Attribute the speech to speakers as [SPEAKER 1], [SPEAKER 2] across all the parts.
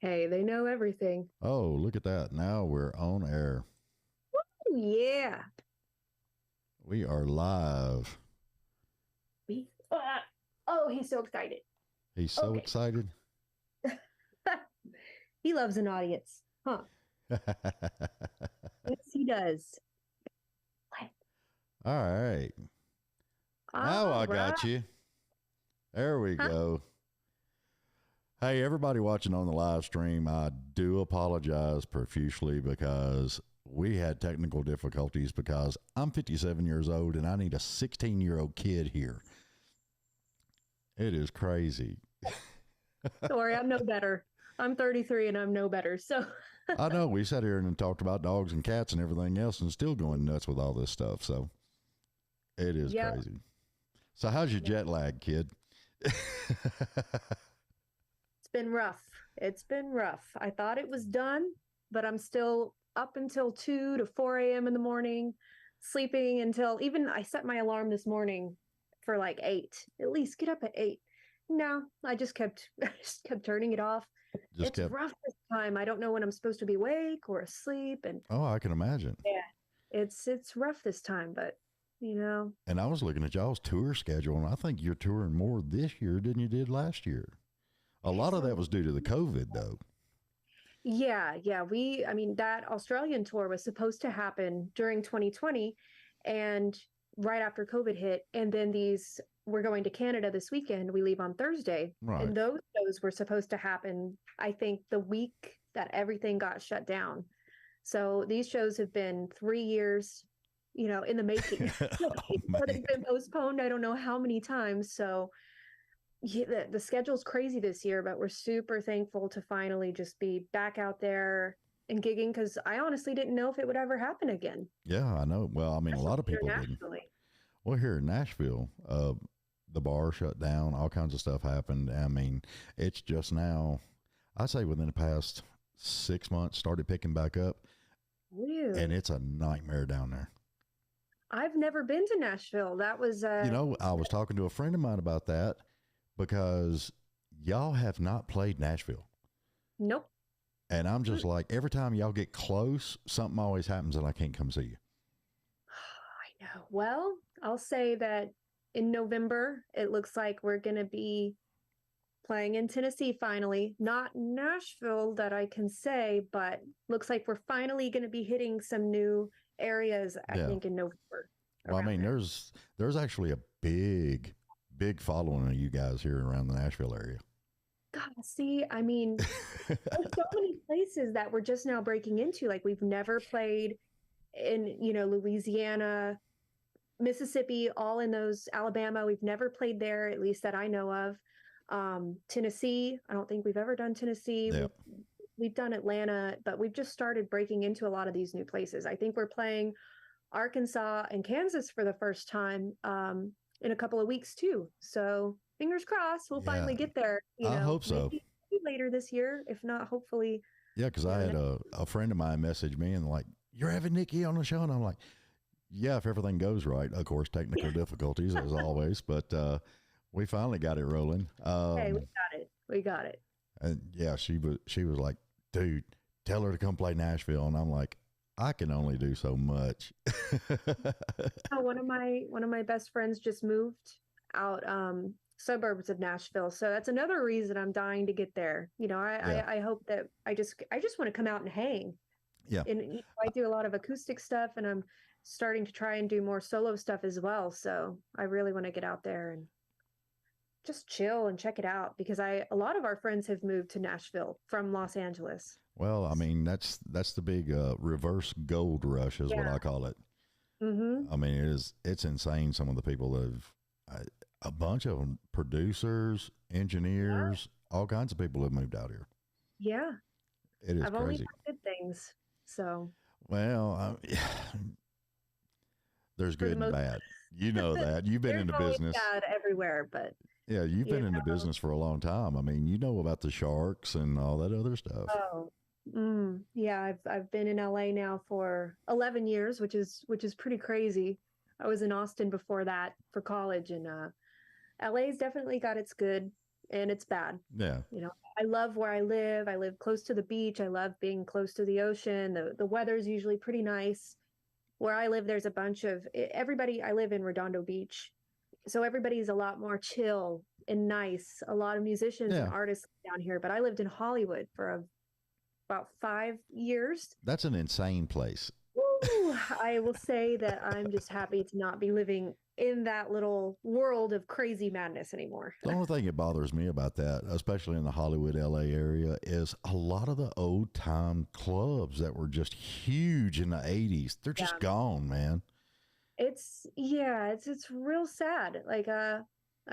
[SPEAKER 1] Hey, they know everything.
[SPEAKER 2] Oh, look at that. Now we're on air.
[SPEAKER 1] Oh, yeah.
[SPEAKER 2] We are live.
[SPEAKER 1] Oh, he's so excited.
[SPEAKER 2] He's so
[SPEAKER 1] Okay.
[SPEAKER 2] excited.
[SPEAKER 1] He loves an audience. Huh.
[SPEAKER 2] All
[SPEAKER 1] Yes, he does. What?
[SPEAKER 2] right. Now
[SPEAKER 1] All
[SPEAKER 2] I
[SPEAKER 1] right.
[SPEAKER 2] got you. There we
[SPEAKER 1] Huh?
[SPEAKER 2] go. Hey, everybody watching on the live stream, I do apologize profusely because we had technical difficulties because I'm 57 years old and I need a 16-year-old kid here. It is crazy.
[SPEAKER 1] Don't worry, I'm no better. I'm 33 and I'm no better. So,
[SPEAKER 2] I know we sat here and talked about dogs and cats and everything else and still going nuts with all this stuff. So it is
[SPEAKER 1] yeah.
[SPEAKER 2] crazy. So how's your
[SPEAKER 1] Yeah.
[SPEAKER 2] jet lag, kid?
[SPEAKER 1] It's been rough. It's been rough. I thought it was done, but I'm still up until 2 to 4 a.m. in the morning, sleeping until even I set my alarm this morning for like 8. At least get up at 8. No, I just kept I just kept turning it off.
[SPEAKER 2] Just
[SPEAKER 1] It's
[SPEAKER 2] kept.
[SPEAKER 1] rough this time. I don't know when I'm supposed to be awake or asleep, and
[SPEAKER 2] Oh, I can imagine.
[SPEAKER 1] yeah, it's rough this time, but you know,
[SPEAKER 2] And I was looking at y'all's tour schedule, and I think you're touring more this year than you did last year. A lot
[SPEAKER 1] it's
[SPEAKER 2] of
[SPEAKER 1] a
[SPEAKER 2] that was due to the COVID, though.
[SPEAKER 1] yeah. I mean, that Australian tour was supposed to happen during 2020 and right after COVID hit. And then we're going to Canada this weekend. We leave on Thursday.
[SPEAKER 2] Right.
[SPEAKER 1] And those shows were supposed to happen, I think, the week that everything got shut down. So these shows have been 3 years, in the making.
[SPEAKER 2] Oh
[SPEAKER 1] But
[SPEAKER 2] man.
[SPEAKER 1] they've been postponed, I don't know how many times. So yeah, the schedule's crazy this year, but we're super thankful to finally just be back out there and gigging because I honestly didn't know if it would ever happen again,
[SPEAKER 2] Yeah, I know. Well, I mean, a lot
[SPEAKER 1] especially
[SPEAKER 2] of people didn't.
[SPEAKER 1] internationally.
[SPEAKER 2] Well, here in Nashville, the bar shut down. All kinds of stuff happened. I mean, it's just now. I say within the past 6 months started picking back up, and
[SPEAKER 1] Really?
[SPEAKER 2] it's a nightmare down there.
[SPEAKER 1] I've never been to Nashville. That was
[SPEAKER 2] I was talking to a friend of mine about that because y'all have not played Nashville.
[SPEAKER 1] nope.
[SPEAKER 2] And I'm
[SPEAKER 1] Mm.
[SPEAKER 2] just like, every time y'all get close, something always happens and I can't come see you.
[SPEAKER 1] I know. Well, I'll say that in November, it looks like we're going to be playing in Tennessee finally. Not Nashville that I can say, but looks like we're finally going to be hitting some new areas, I
[SPEAKER 2] Yeah.
[SPEAKER 1] think, in November
[SPEAKER 2] Well, I
[SPEAKER 1] around
[SPEAKER 2] mean,
[SPEAKER 1] there.
[SPEAKER 2] there's actually a big following of you guys here around the Nashville area.
[SPEAKER 1] God, see, I mean, there's so many places that we're just now breaking into. Like we've never played in, Louisiana, Mississippi, all in those Alabama. We've never played there, at least that I know of. Tennessee, I don't think we've ever done Tennessee.
[SPEAKER 2] Yeah.
[SPEAKER 1] We've done Atlanta, but we've just started breaking into a lot of these new places. I think we're playing Arkansas and Kansas for the first time in a couple of weeks too. So fingers crossed, we'll
[SPEAKER 2] Yeah.
[SPEAKER 1] finally get there.
[SPEAKER 2] I hope so.
[SPEAKER 1] Maybe later this year, if not, hopefully,
[SPEAKER 2] Yeah. Cause I
[SPEAKER 1] the
[SPEAKER 2] had
[SPEAKER 1] next.
[SPEAKER 2] a friend of mine message me and like, you're having Nikki on the show. And I'm like, yeah, if everything goes right, of course, technical difficulties as always, but, we finally got it rolling.
[SPEAKER 1] Hey, we got it. We got it.
[SPEAKER 2] And yeah, she was like, dude, tell her to come play Nashville. And I'm like, I can only do so much.
[SPEAKER 1] Oh, one of my best friends just moved out suburbs of Nashville. So that's another reason I'm dying to get there.
[SPEAKER 2] Yeah.
[SPEAKER 1] I hope that I just want to come out and hang.
[SPEAKER 2] Yeah.
[SPEAKER 1] And I do a lot of acoustic stuff and I'm starting to try and do more solo stuff as well. So I really want to get out there and just chill and check it out because a lot of our friends have moved to Nashville from Los Angeles.
[SPEAKER 2] Well, I mean, that's the big reverse gold rush is what
[SPEAKER 1] Yeah.
[SPEAKER 2] I call it.
[SPEAKER 1] Mm-hmm.
[SPEAKER 2] I mean, it's insane. Some of the people that have, a bunch of them, producers,
[SPEAKER 1] Yeah.
[SPEAKER 2] engineers, all kinds of people have moved out here.
[SPEAKER 1] Yeah.
[SPEAKER 2] It is
[SPEAKER 1] I've only
[SPEAKER 2] crazy.
[SPEAKER 1] heard good things. So
[SPEAKER 2] Well, there's
[SPEAKER 1] for the
[SPEAKER 2] good and
[SPEAKER 1] most
[SPEAKER 2] bad. You know that. You've been
[SPEAKER 1] there's
[SPEAKER 2] in the
[SPEAKER 1] always
[SPEAKER 2] business.
[SPEAKER 1] bad everywhere, but
[SPEAKER 2] Yeah, you've
[SPEAKER 1] you
[SPEAKER 2] been in the
[SPEAKER 1] know,
[SPEAKER 2] business for a long time. I mean, you know about the sharks and all that other stuff.
[SPEAKER 1] oh, yeah, I've been in LA now for 11 years, which is pretty crazy. I was in Austin before that for college, and LA's definitely got its good. and it's bad.
[SPEAKER 2] Yeah.
[SPEAKER 1] You know, I love where I live. I live close to the beach. I love being close to the ocean. The weather's usually pretty nice. Where I live, there's a bunch of everybody. I live in Redondo Beach, so everybody's a lot more chill and nice. A lot of musicians and
[SPEAKER 2] Yeah.
[SPEAKER 1] artists down here, but I lived in Hollywood for about 5 years.
[SPEAKER 2] That's an insane place.
[SPEAKER 1] Woo! I will say that I'm just happy to not be living in that little world of crazy madness anymore.
[SPEAKER 2] The only thing that bothers me about that, especially in the Hollywood, LA area, is a lot of the old time clubs that were just huge in the 80s. They're just gone, man.
[SPEAKER 1] It's real sad. Like I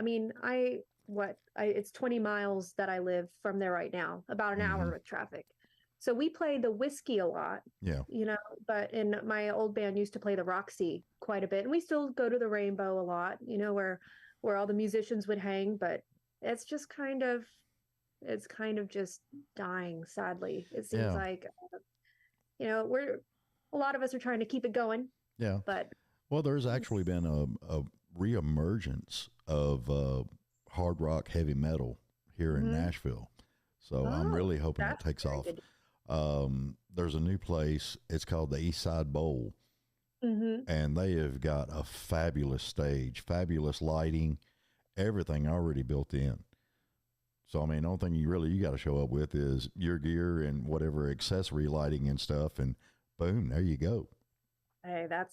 [SPEAKER 1] mean, it's 20 miles that I live from there right now, about an hour with traffic. So we play the Whiskey a lot.
[SPEAKER 2] Yeah.
[SPEAKER 1] You know, but in my old band used to play the Roxy quite a bit. And we still go to the Rainbow a lot, you know, where all the musicians would hang, but it's just kind of just dying, sadly. It seems like you know, a lot of us are trying to keep it going.
[SPEAKER 2] Yeah.
[SPEAKER 1] But
[SPEAKER 2] well, there's actually been a reemergence of hard rock heavy metal here in Nashville. So I'm really hoping that takes off. There's a new place. It's called the East Side Bowl. And they have got a fabulous stage, fabulous lighting, everything already built in. So, I mean, the only thing you got to show up with is your gear and whatever accessory lighting and stuff. And boom, there you go.
[SPEAKER 1] Hey, that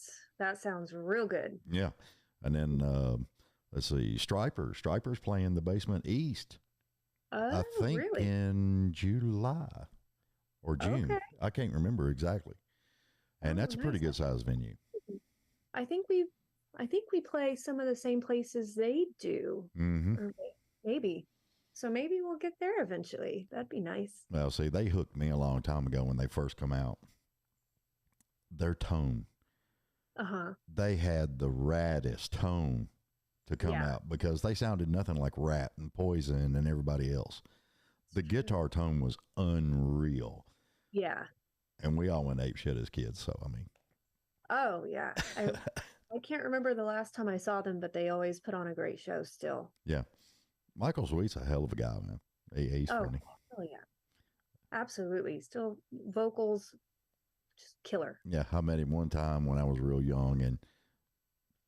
[SPEAKER 1] sounds real good.
[SPEAKER 2] Yeah. And then, let's see, Striper's playing the Basement East. I think
[SPEAKER 1] really?
[SPEAKER 2] in July or June.
[SPEAKER 1] Okay.
[SPEAKER 2] I can't remember exactly. And that's a pretty good sized venue.
[SPEAKER 1] I think we play some of the same places they do. Or maybe. So maybe we'll get there eventually. That'd be nice.
[SPEAKER 2] Well, see, they hooked me a long time ago when they first come out. Their tone. They had the raddest tone to come out because they sounded nothing like Rat and Poison and everybody else. The guitar tone was unreal.
[SPEAKER 1] Yeah.
[SPEAKER 2] And we all went apeshit as kids, so I mean.
[SPEAKER 1] Oh, yeah. I can't remember the last time I saw them, but they always put on a great show still.
[SPEAKER 2] Yeah. Michael Sweet's a hell of a guy, man. He's funny.
[SPEAKER 1] Oh, yeah. Absolutely. Still vocals, just killer.
[SPEAKER 2] Yeah, I met him one time when I was real young and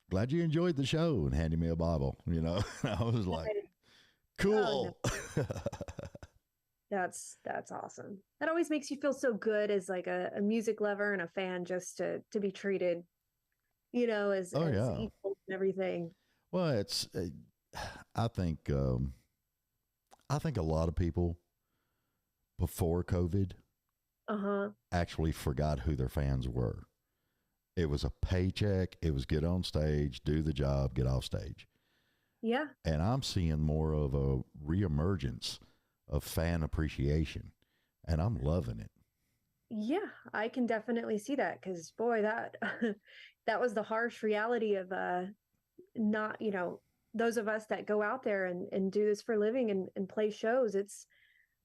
[SPEAKER 2] glad you enjoyed the show and handed me a Bible, you know. I was like, cool.
[SPEAKER 1] Oh, no. That's awesome. That always makes you feel so good as like a music lover and a fan, just to be treated, you know, as equal and everything.
[SPEAKER 2] Well, I think a lot of people before COVID actually forgot who their fans were. It was a paycheck. It was get on stage, do the job, get off stage.
[SPEAKER 1] Yeah. And
[SPEAKER 2] I'm seeing more of a reemergence of fan appreciation, and I'm loving it.
[SPEAKER 1] Yeah, I can definitely see that because boy, that was the harsh reality of not, you know, those of us that go out there and do this for a living and play shows. It's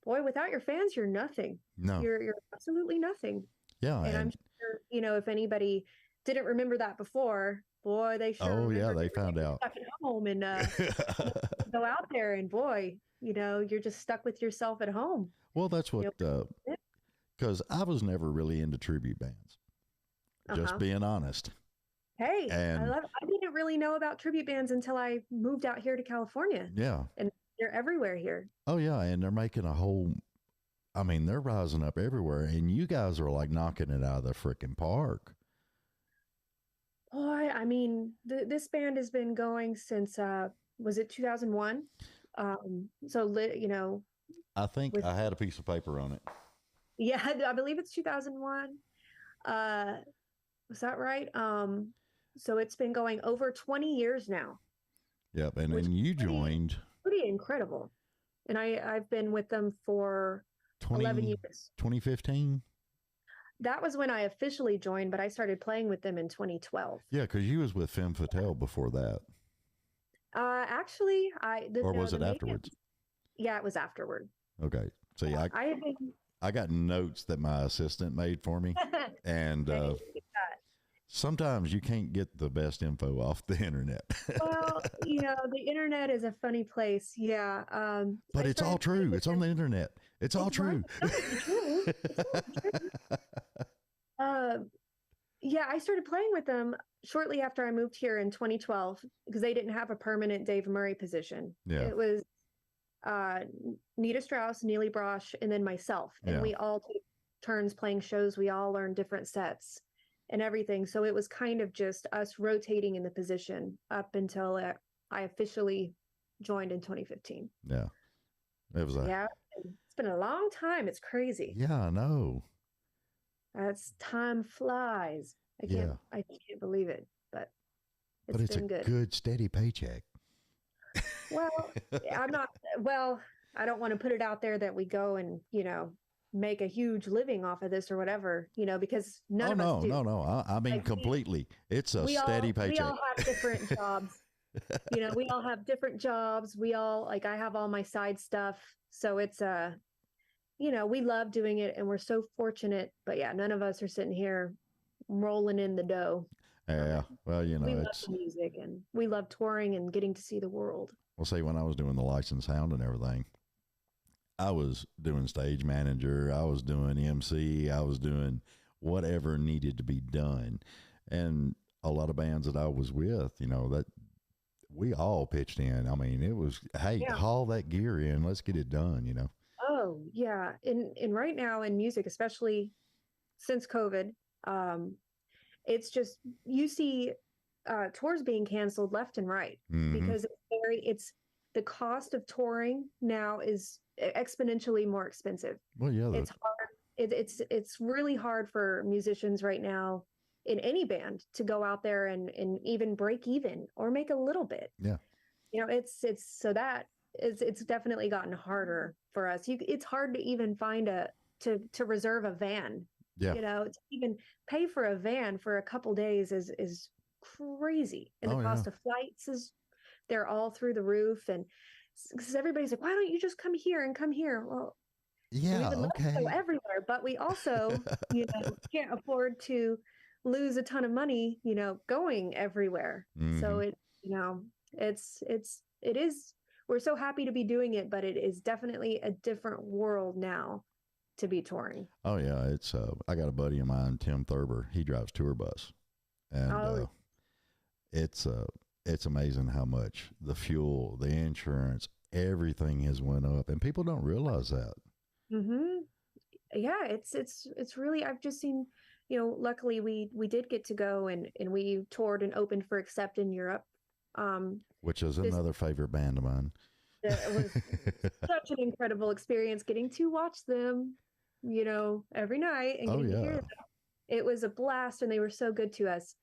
[SPEAKER 1] boy, without your fans, you're nothing.
[SPEAKER 2] No,
[SPEAKER 1] you're absolutely nothing.
[SPEAKER 2] Yeah,
[SPEAKER 1] and I'm sure, you know, if anybody didn't remember that before, boy, they sure.
[SPEAKER 2] Oh yeah, they found out.
[SPEAKER 1] Stuck at home and go out there, and boy, you know, you're just stuck with yourself at home.
[SPEAKER 2] Well, that's what, because I was never really into tribute bands. Just being honest.
[SPEAKER 1] Hey, I didn't really know about tribute bands until I moved out here to California.
[SPEAKER 2] Yeah.
[SPEAKER 1] And they're everywhere here.
[SPEAKER 2] Oh yeah, and they're making they're rising up everywhere, and you guys are like knocking it out of the freaking park.
[SPEAKER 1] Boy, I mean, this band has been going since, was it 2001? You know.
[SPEAKER 2] I think I had a piece of paper on it.
[SPEAKER 1] Yeah, I believe it's 2001. Was that right? So it's been going over 20 years now.
[SPEAKER 2] Yep, and then you joined.
[SPEAKER 1] Pretty incredible. And I've been with them for 11 years.
[SPEAKER 2] 2015?
[SPEAKER 1] That was when I officially joined, but I started playing with them in 2012.
[SPEAKER 2] Yeah, because you was with Femme Fatale before that.
[SPEAKER 1] Actually,
[SPEAKER 2] was it afterwards?
[SPEAKER 1] Yeah, it was afterward.
[SPEAKER 2] Okay. So yeah, I got notes that my assistant made for me. And Sometimes you can't get the best info off the internet.
[SPEAKER 1] Well, the internet is a funny place. Yeah.
[SPEAKER 2] But
[SPEAKER 1] I
[SPEAKER 2] it's all
[SPEAKER 1] started playing
[SPEAKER 2] true.
[SPEAKER 1] with
[SPEAKER 2] It's on
[SPEAKER 1] them.
[SPEAKER 2] the internet. It's all
[SPEAKER 1] It's right.
[SPEAKER 2] true.
[SPEAKER 1] It's totally true. It's totally true. Uh, yeah, I started playing with them shortly after I moved here in 2012 because they didn't have a permanent Dave Murray position.
[SPEAKER 2] Yeah.
[SPEAKER 1] It was uh, Nita Strauss, Neely Brosh, and then myself. And
[SPEAKER 2] Yeah.
[SPEAKER 1] we all took turns playing shows. We all learned different sets and everything. So it was kind of just us rotating in the position up until I officially joined in 2015.
[SPEAKER 2] Yeah. It was
[SPEAKER 1] Yeah, it's been a long time. It's crazy.
[SPEAKER 2] yeah, I know.
[SPEAKER 1] That's time flies.
[SPEAKER 2] Yeah.
[SPEAKER 1] I can't believe it, but
[SPEAKER 2] But
[SPEAKER 1] it's
[SPEAKER 2] it's a
[SPEAKER 1] been good.
[SPEAKER 2] good, steady paycheck.
[SPEAKER 1] Well, I'm not, well, I don't want to put it out there that we go and, make a huge living off of this or whatever, because none of us do.
[SPEAKER 2] No. I mean,
[SPEAKER 1] Like,
[SPEAKER 2] completely. It's a steady
[SPEAKER 1] we
[SPEAKER 2] paycheck.
[SPEAKER 1] all have different jobs. We all have different jobs. We all, like, I have all my side stuff. So it's, we love doing it and we're so fortunate. But yeah, none of us are sitting here rolling in the dough.
[SPEAKER 2] Yeah. Well,
[SPEAKER 1] We love
[SPEAKER 2] it's,
[SPEAKER 1] the music and we love touring and getting to see the world.
[SPEAKER 2] well, see, when I was doing the licensed sound and everything, I was doing stage manager, I was doing MC, I was doing whatever needed to be done. And a lot of bands that I was with, that we all pitched in. I mean, it was, hey,
[SPEAKER 1] Yeah.
[SPEAKER 2] haul that gear in, let's get it done.
[SPEAKER 1] Oh, yeah. In right now in music, especially since COVID, it's just you see tours being canceled left and right because it's the cost of touring now is exponentially more expensive.
[SPEAKER 2] Well, yeah.
[SPEAKER 1] It's hard. It's really hard for musicians right now in any band to go out there and even break even or make a little bit.
[SPEAKER 2] Yeah.
[SPEAKER 1] It's so that it's definitely gotten harder for us. It's hard to even find to reserve a van.
[SPEAKER 2] Yeah.
[SPEAKER 1] To even pay for a van for a couple days is crazy. And the cost of flights they're all through the roof. And because everybody's like, why don't you just come here and come here? Well,
[SPEAKER 2] yeah,
[SPEAKER 1] we would love
[SPEAKER 2] okay.
[SPEAKER 1] to go everywhere, but we also, can't afford to lose a ton of money, going everywhere. So it is, we're so happy to be doing it, but it is definitely a different world now to be touring.
[SPEAKER 2] Oh yeah, it's I got a buddy of mine, Tim Thurber. He drives tour bus, and it's amazing how much the fuel, the insurance, everything has went up, and people don't realize that.
[SPEAKER 1] Yeah, it's really. I've just seen. Luckily we did get to go and we toured and opened for Accept in Europe,
[SPEAKER 2] which is another favorite band of mine.
[SPEAKER 1] It was such an incredible experience getting to watch them, every night and getting to hear them. It was a blast and they were so good to us.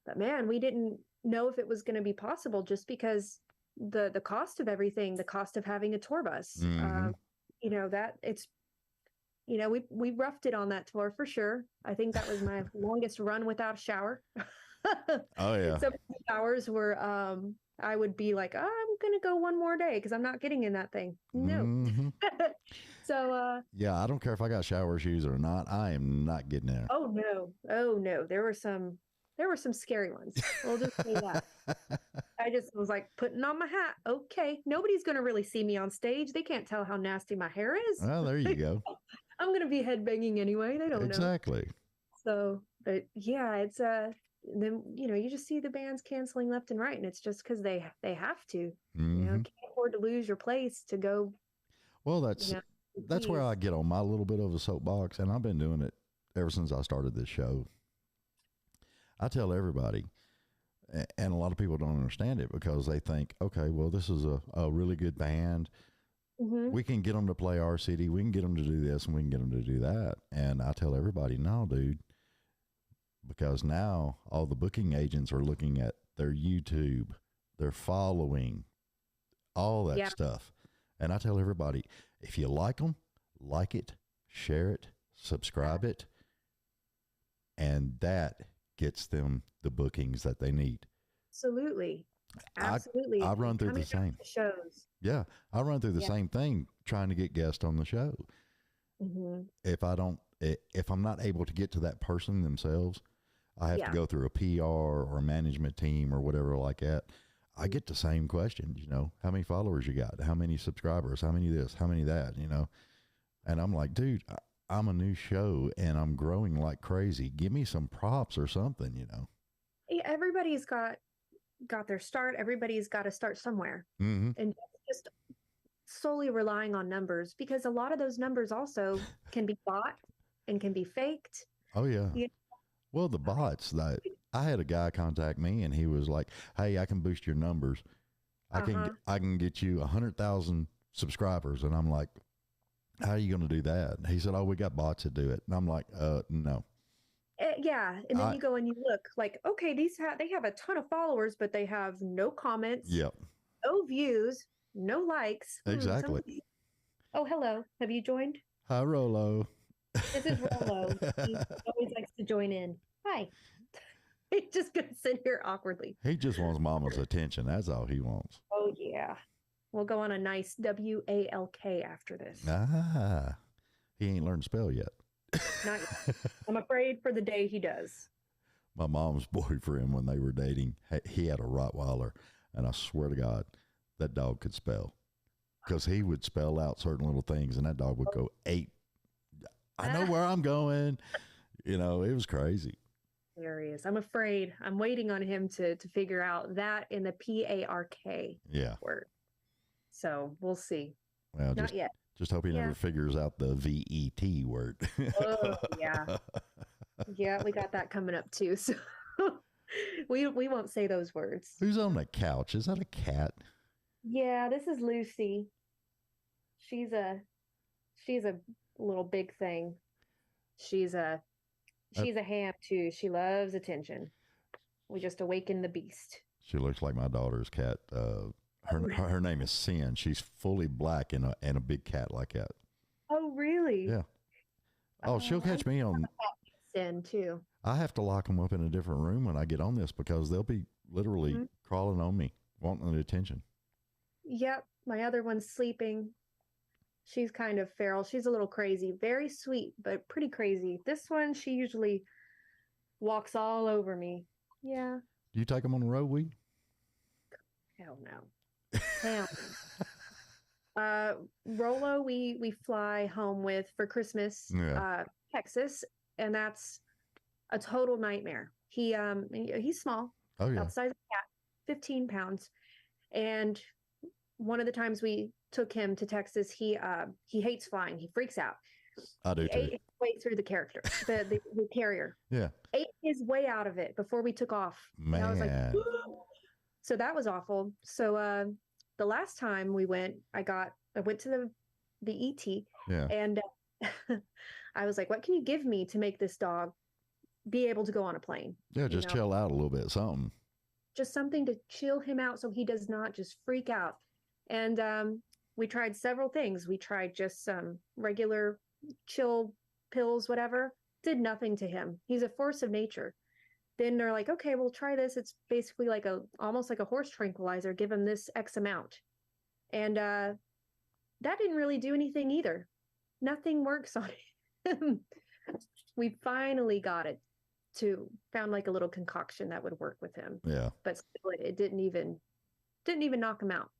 [SPEAKER 1] But man, we didn't know if it was going to be possible just because the cost of everything, the cost of having a tour bus, that it's, we roughed it on that tour for sure. I think that was my longest run without a shower.
[SPEAKER 2] Oh yeah.
[SPEAKER 1] Some showers were, I would be like, oh, I'm going to go one more day because I'm not getting in that thing. No. So,
[SPEAKER 2] yeah, I don't care if I got shower shoes or not. I am not getting in.
[SPEAKER 1] Oh no. There were some scary ones. We'll just say that. I just was like putting on my hat. Okay. Nobody's going to really see me on stage. They can't tell how nasty my hair is.
[SPEAKER 2] Well, there you go.
[SPEAKER 1] I'm going to be headbanging anyway. They don't know.
[SPEAKER 2] Exactly.
[SPEAKER 1] So, but yeah, it's, then, you just see the bands canceling left and right. And it's just because they have to, can't afford to lose your place to go.
[SPEAKER 2] Well, that's where I get on my little bit of a soapbox. And I've been doing it ever since I started this show. I tell everybody, and a lot of people don't understand it because they think, okay, well, this is a really good band. We can get them to play our city. We can get them to do this and we can get them to do that. And I tell everybody, no, dude, because now all the booking agents are looking at their YouTube, their following, all that stuff. And I tell everybody, if you like them, like it, share it, subscribe it, and that gets them the bookings that they need.
[SPEAKER 1] Absolutely.
[SPEAKER 2] I run through the same
[SPEAKER 1] shows.
[SPEAKER 2] Yeah, I run through the same thing trying to get guests on the show. If I'm not able to get to that person themselves, I have to go through a PR or a management team or whatever like that, I get the same questions, you know, how many followers you got, how many subscribers, how many this, how many that, you know. And I'm like, dude, I'm a new show and I'm growing like crazy. Give me some props or something, you know.
[SPEAKER 1] Yeah, everybody's got their start. Everybody's got to start somewhere. And just solely relying on numbers, because a lot of those numbers also can be bought and can be faked.
[SPEAKER 2] Oh yeah.
[SPEAKER 1] You
[SPEAKER 2] Well, the bots that I had a guy contact me and he was like, "Hey, I can boost your numbers. I can get you 100,000 subscribers." And I'm like, "How are you going to do that?" And he said, "Oh, we got bots that do it." And I'm like, no."
[SPEAKER 1] Yeah, and then you go and you look like, okay, they have a ton of followers, but they have no comments,
[SPEAKER 2] Yep,
[SPEAKER 1] no views, no likes.
[SPEAKER 2] exactly.
[SPEAKER 1] Oh, hello. Have you joined?
[SPEAKER 2] Hi, Rolo.
[SPEAKER 1] This is Rolo. He always likes to join in. Hi. He's just gonna sit here awkwardly.
[SPEAKER 2] He just wants mama's attention. That's all he wants.
[SPEAKER 1] Oh yeah. We'll go on a nice WALK after this.
[SPEAKER 2] He ain't learned to spell yet.
[SPEAKER 1] Not yet. I'm afraid for the day he does.
[SPEAKER 2] My mom's boyfriend, when they were dating, he had a Rottweiler, and I swear to God, that dog could spell, because he would spell out certain little things, and that dog would go 8. I know where I'm going. You know, it was crazy.
[SPEAKER 1] Hilarious. I'm afraid. I'm waiting on him to figure out that in the PARK word. So we'll see.
[SPEAKER 2] Well,
[SPEAKER 1] not yet.
[SPEAKER 2] Just hope he never figures out the VET word.
[SPEAKER 1] Oh, yeah. Yeah, we got that coming up too. So we won't say those words.
[SPEAKER 2] Who's on the couch? Is that a cat?
[SPEAKER 1] Yeah, this is Lucy. She's a little big thing. She's a ham too. She loves attention. We just awakened the beast.
[SPEAKER 2] She looks like my daughter's cat. Her name is Sin. She's fully black and a big cat like that.
[SPEAKER 1] Oh, really?
[SPEAKER 2] Yeah. Oh, she'll catch me on
[SPEAKER 1] Sin too.
[SPEAKER 2] I have to lock them up in a different room when I get on this, because they'll be literally crawling on me, wanting the attention.
[SPEAKER 1] Yep. My other one's sleeping. She's kind of feral. She's a little crazy. Very sweet, but pretty crazy. This one, she usually walks all over me. Yeah.
[SPEAKER 2] Do you take them on the road, Weed?
[SPEAKER 1] Hell no. Hell no. Rolo, we fly home with for Christmas, Texas, and that's a total nightmare. He's small, about the size of a cat, 15 pounds, and one of the times we took him to Texas, he hates flying. He freaks out.
[SPEAKER 2] I do too.
[SPEAKER 1] Ate his way through the the carrier.
[SPEAKER 2] Yeah.
[SPEAKER 1] Ate his way out of it before we took off.
[SPEAKER 2] Man.
[SPEAKER 1] And I was like, whoa. So that was awful. So the last time we went, I went to the ET, and I was like, what can you give me to make this dog be able to go on a plane?
[SPEAKER 2] Yeah, just chill out a little bit, something.
[SPEAKER 1] Just something to chill him out so he does not just freak out. And we tried several things. We tried just some regular chill pills, whatever. Did nothing to him. He's a force of nature. Then they're like, okay, we'll try this. It's basically like almost like a horse tranquilizer. Give him this X amount. And that didn't really do anything either. Nothing works on him. We finally got it found like a little concoction that would work with him.
[SPEAKER 2] Yeah.
[SPEAKER 1] But still, it didn't even knock him out.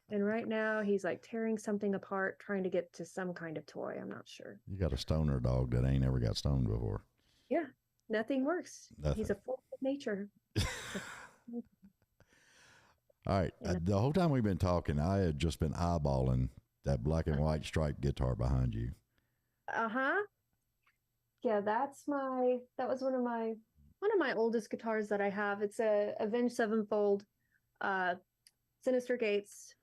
[SPEAKER 1] And right now he's like tearing something apart, trying to get to some kind of toy. I'm not sure.
[SPEAKER 2] You got a stoner dog that ain't ever got stoned before.
[SPEAKER 1] Yeah. Nothing works.
[SPEAKER 2] Nothing.
[SPEAKER 1] He's a force of nature.
[SPEAKER 2] All right. The whole time we've been talking, I had just been eyeballing that black and white striped guitar behind you.
[SPEAKER 1] Yeah, that was one of my oldest guitars that I have. It's a Avenged Sevenfold, Sinister Gates,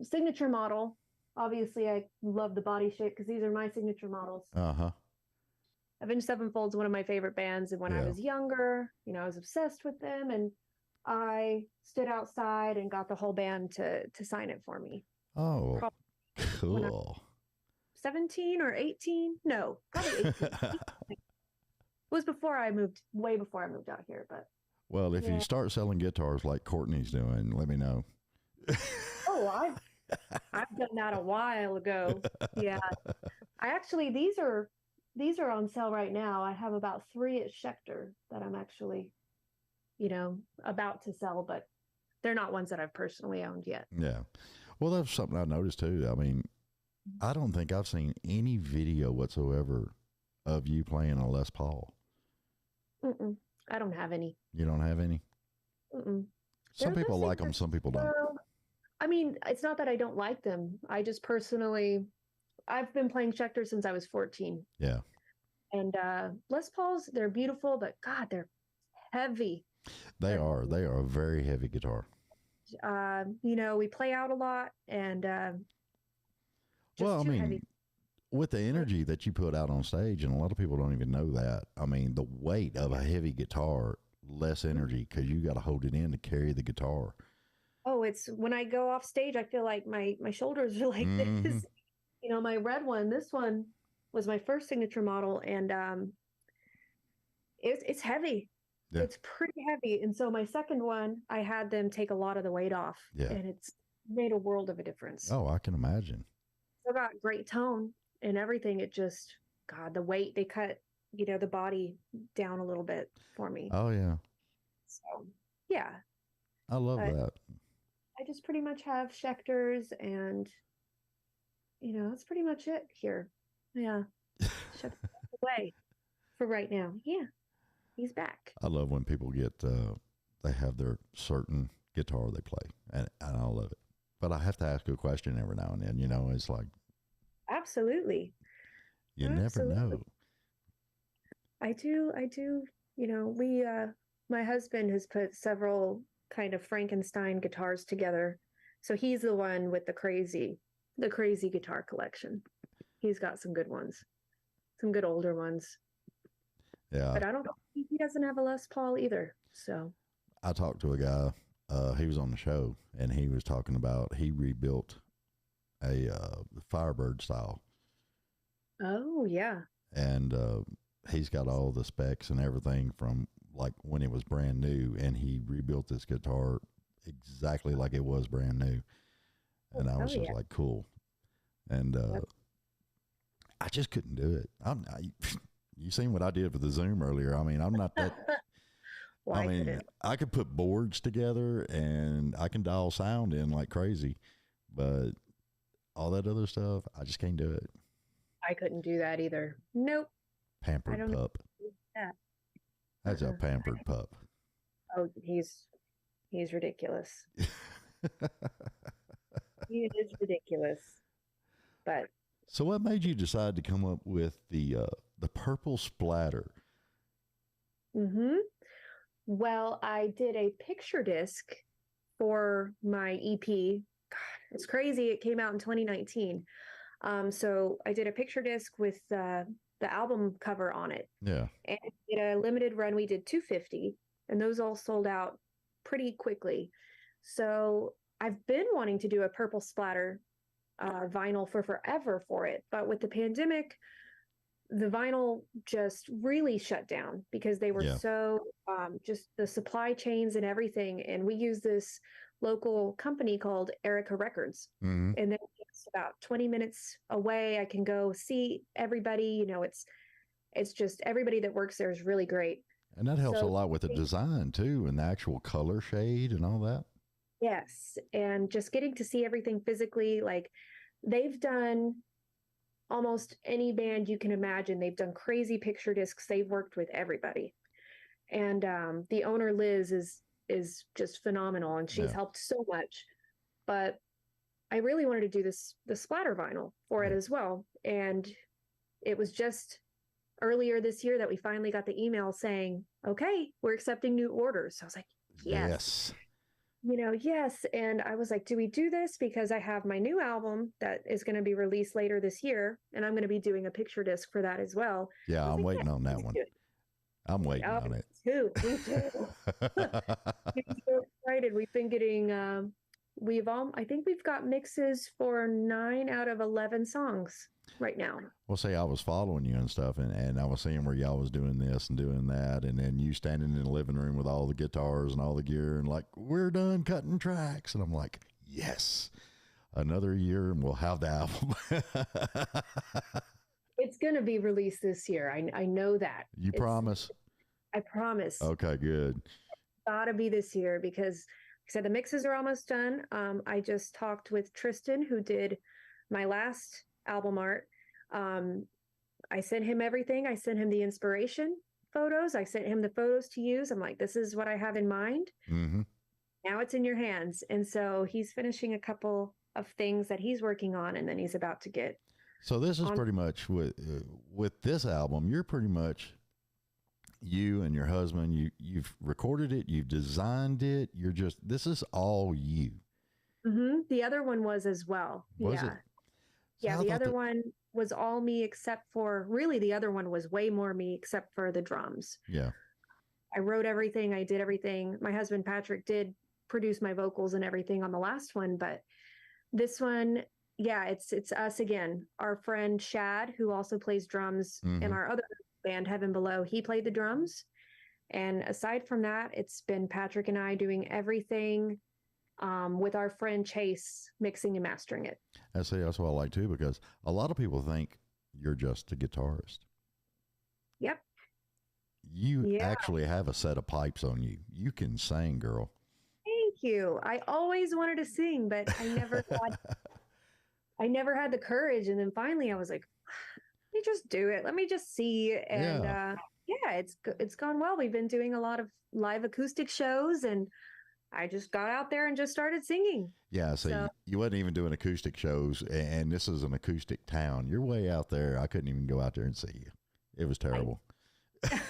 [SPEAKER 1] signature model. Obviously, I love the body shape because these are my signature models. Avenged Sevenfold's one of my favorite bands, and when I was younger, I was obsessed with them, and I stood outside and got the whole band to sign it for me.
[SPEAKER 2] Oh, cool.
[SPEAKER 1] 17 or 18? No, probably 18. It was way before I moved out here, but.
[SPEAKER 2] Well, if you start selling guitars like Courtney's doing, let me know.
[SPEAKER 1] Oh, I've done that a while ago. Yeah. These these are on sale right now. I have about 3 at Schecter that I'm actually, about to sell, but they're not ones that I've personally owned yet.
[SPEAKER 2] Yeah. Well, that's something I noticed too. I mean, I don't think I've seen any video whatsoever of you playing a Les Paul.
[SPEAKER 1] Mm-mm. I don't have any.
[SPEAKER 2] You don't have any?
[SPEAKER 1] Mm-mm.
[SPEAKER 2] Some people like them, some people don't.
[SPEAKER 1] I mean, it's not that I don't like them. I just personally, I've been playing Schecter since I was 14.
[SPEAKER 2] Yeah.
[SPEAKER 1] And Les Pauls, they're beautiful, but God, they're heavy.
[SPEAKER 2] They are a very heavy guitar.
[SPEAKER 1] We play out a lot, and
[SPEAKER 2] well, I mean,
[SPEAKER 1] heavy.
[SPEAKER 2] With the energy that you put out on stage, and a lot of people don't even know that. I mean, the weight of a heavy guitar, less energy because you got to hold it in to carry the guitar.
[SPEAKER 1] Oh, it's when I go off stage, I feel like my shoulders are like this. My red one, this one was my first signature model, and it's heavy. Yeah. It's pretty heavy. And so my second one, I had them take a lot of the weight off, and it's made a world of a difference.
[SPEAKER 2] Oh, I can imagine.
[SPEAKER 1] Still got great tone and everything. It just, God, the weight, they cut, the body down a little bit for me.
[SPEAKER 2] Oh, yeah.
[SPEAKER 1] So, yeah.
[SPEAKER 2] I love that.
[SPEAKER 1] I just pretty much have Schecters, and, that's pretty much it here. Yeah. Schecter's away for right now. Yeah. He's back.
[SPEAKER 2] I love when people get, they have their certain guitar they play, and I love it. But I have to ask a question every now and then, it's like.
[SPEAKER 1] Absolutely.
[SPEAKER 2] You never know.
[SPEAKER 1] I do. My husband has put several kind of Frankenstein guitars together. So he's the one with the crazy guitar collection. He's got some good ones, some good older ones.
[SPEAKER 2] Yeah.
[SPEAKER 1] But I don't know. He doesn't have a Les Paul either. So
[SPEAKER 2] I talked to a guy, he was on the show, and he was talking about he rebuilt a Firebird style.
[SPEAKER 1] Oh, yeah.
[SPEAKER 2] And he's got all the specs and everything from like when it was brand new, and he rebuilt this guitar exactly like it was brand new. And I was just like, cool. And I just couldn't do it. You seen what I did with the Zoom earlier. I mean, I'm not that. I could put boards together and I can dial sound in like crazy, but all that other stuff, I just can't do it.
[SPEAKER 1] I couldn't do that either. Nope.
[SPEAKER 2] Pampered pup. That's a pampered pup.
[SPEAKER 1] Oh, he's ridiculous. He is ridiculous. But
[SPEAKER 2] so what made you decide to come up with the purple splatter?
[SPEAKER 1] Well, I did a picture disc for my EP. God, it's crazy. It came out in 2019. So I did a picture disc with the album cover on it.
[SPEAKER 2] Yeah.
[SPEAKER 1] And we did a limited run. We did 250, and those all sold out pretty quickly. So I've been wanting to do a purple splatter vinyl for forever for it. But with the pandemic, the vinyl just really shut down because they were so just the supply chains and everything. And we use this local company called Erica Records. And they're just about 20 minutes away. I can go see everybody. It's just everybody that works there is really great.
[SPEAKER 2] And that helps a lot with the design too, and the actual color shade and all that.
[SPEAKER 1] Yes. And just getting to see everything physically, like they've done almost any band you can imagine. They've done crazy picture discs. They've worked with everybody. And the owner, Liz, is just phenomenal, and she's helped so much. But I really wanted to do the splatter vinyl for it as well. And it was just earlier this year that we finally got the email saying, okay, we're accepting new orders. So I was like, yes. Yes. And I was like, do we do this? Because I have my new album that is going to be released later this year, and I'm going to be doing a picture disc for that as well.
[SPEAKER 2] Yeah, I'm waiting on that one. I'm waiting on it.
[SPEAKER 1] Me too. I'm so excited. We've been getting, I think we've got mixes for 9 out of 11 songs right now.
[SPEAKER 2] Well, say I was following you and stuff, and I was seeing where y'all was doing this and doing that, and then you standing in the living room with all the guitars and all the gear, and like, we're done cutting tracks. And I'm like, yes, another year and we'll have the album.
[SPEAKER 1] It's going to be released this year. I know that.
[SPEAKER 2] You promise?
[SPEAKER 1] I promise.
[SPEAKER 2] Okay, good.
[SPEAKER 1] Gotta be this year because, like I said, the mixes are almost done. I just talked with Tristan, who did my last album art. I sent him everything. I sent him the inspiration photos. I sent him the photos to use. I'm like, this is what I have in mind.
[SPEAKER 2] Mm-hmm.
[SPEAKER 1] Now it's in your hands. And so he's finishing a couple of things that he's working on, and then he's about to get.
[SPEAKER 2] So this is pretty much with this album, you're pretty much, you and your husband, you've recorded it, you've designed it. This is all you.
[SPEAKER 1] Mm-hmm. The other one was as well.
[SPEAKER 2] Was it?
[SPEAKER 1] Yeah, the other one was all me except for, really the other one was way more me except for the drums.
[SPEAKER 2] Yeah.
[SPEAKER 1] I wrote everything. I did everything. My husband, Patrick, did produce my vocals and everything on the last one. But this one, yeah, it's us again. Our friend Shad, who also plays drums in our other band, Heaven Below, he played the drums. And aside from that, it's been Patrick and I doing everything with our friend Chase mixing and mastering it.
[SPEAKER 2] That's what I like too, because a lot of people think you're just a guitarist.
[SPEAKER 1] Yep.
[SPEAKER 2] You actually have a set of pipes on you. You can sing, girl.
[SPEAKER 1] Thank you. I always wanted to sing, but I never had the courage. And then finally I was like, let me just do it. Let me just see. And it's gone well. We've been doing a lot of live acoustic shows, and I just got out there and just started singing.
[SPEAKER 2] Yeah, so you wasn't even doing acoustic shows, and this is an acoustic town. You're way out there. I couldn't even go out there and see you. It was terrible.
[SPEAKER 1] I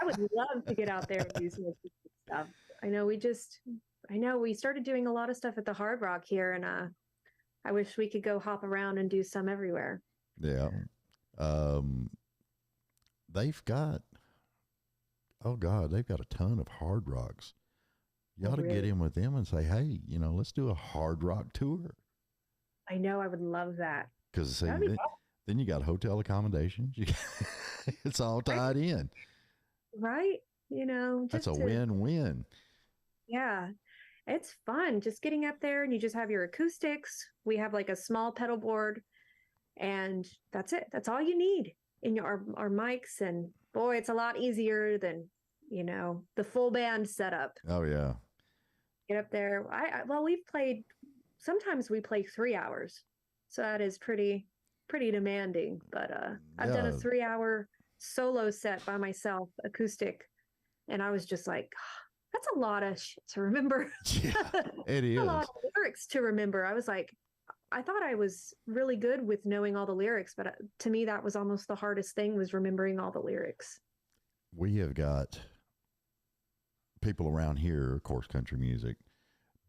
[SPEAKER 1] would love to get out there and do some acoustic stuff. I know we started doing a lot of stuff at the Hard Rock here, and I wish we could go hop around and do some everywhere.
[SPEAKER 2] Yeah. They've got a ton of Hard Rocks. You ought to get in with them and say, hey, let's do a Hard Rock tour.
[SPEAKER 1] I know, I would love that.
[SPEAKER 2] Because then you got hotel accommodations. It's all tied in.
[SPEAKER 1] Right?
[SPEAKER 2] That's a win-win.
[SPEAKER 1] Yeah. It's fun just getting up there, and you just have your acoustics. We have like a small pedal board, and that's it. That's all you need in our mics. And boy, it's a lot easier than, the full band setup.
[SPEAKER 2] Oh, yeah.
[SPEAKER 1] Get up there. Sometimes we play 3 hours. So that is pretty demanding. But I've done a 3-hour solo set by myself, acoustic. And I was just like, that's a lot of shit to remember.
[SPEAKER 2] Yeah, it is.
[SPEAKER 1] A lot of lyrics to remember. I was like, I thought I was really good with knowing all the lyrics, but to me, that was almost the hardest thing, was remembering all the lyrics.
[SPEAKER 2] We have got people around here, of course, country music,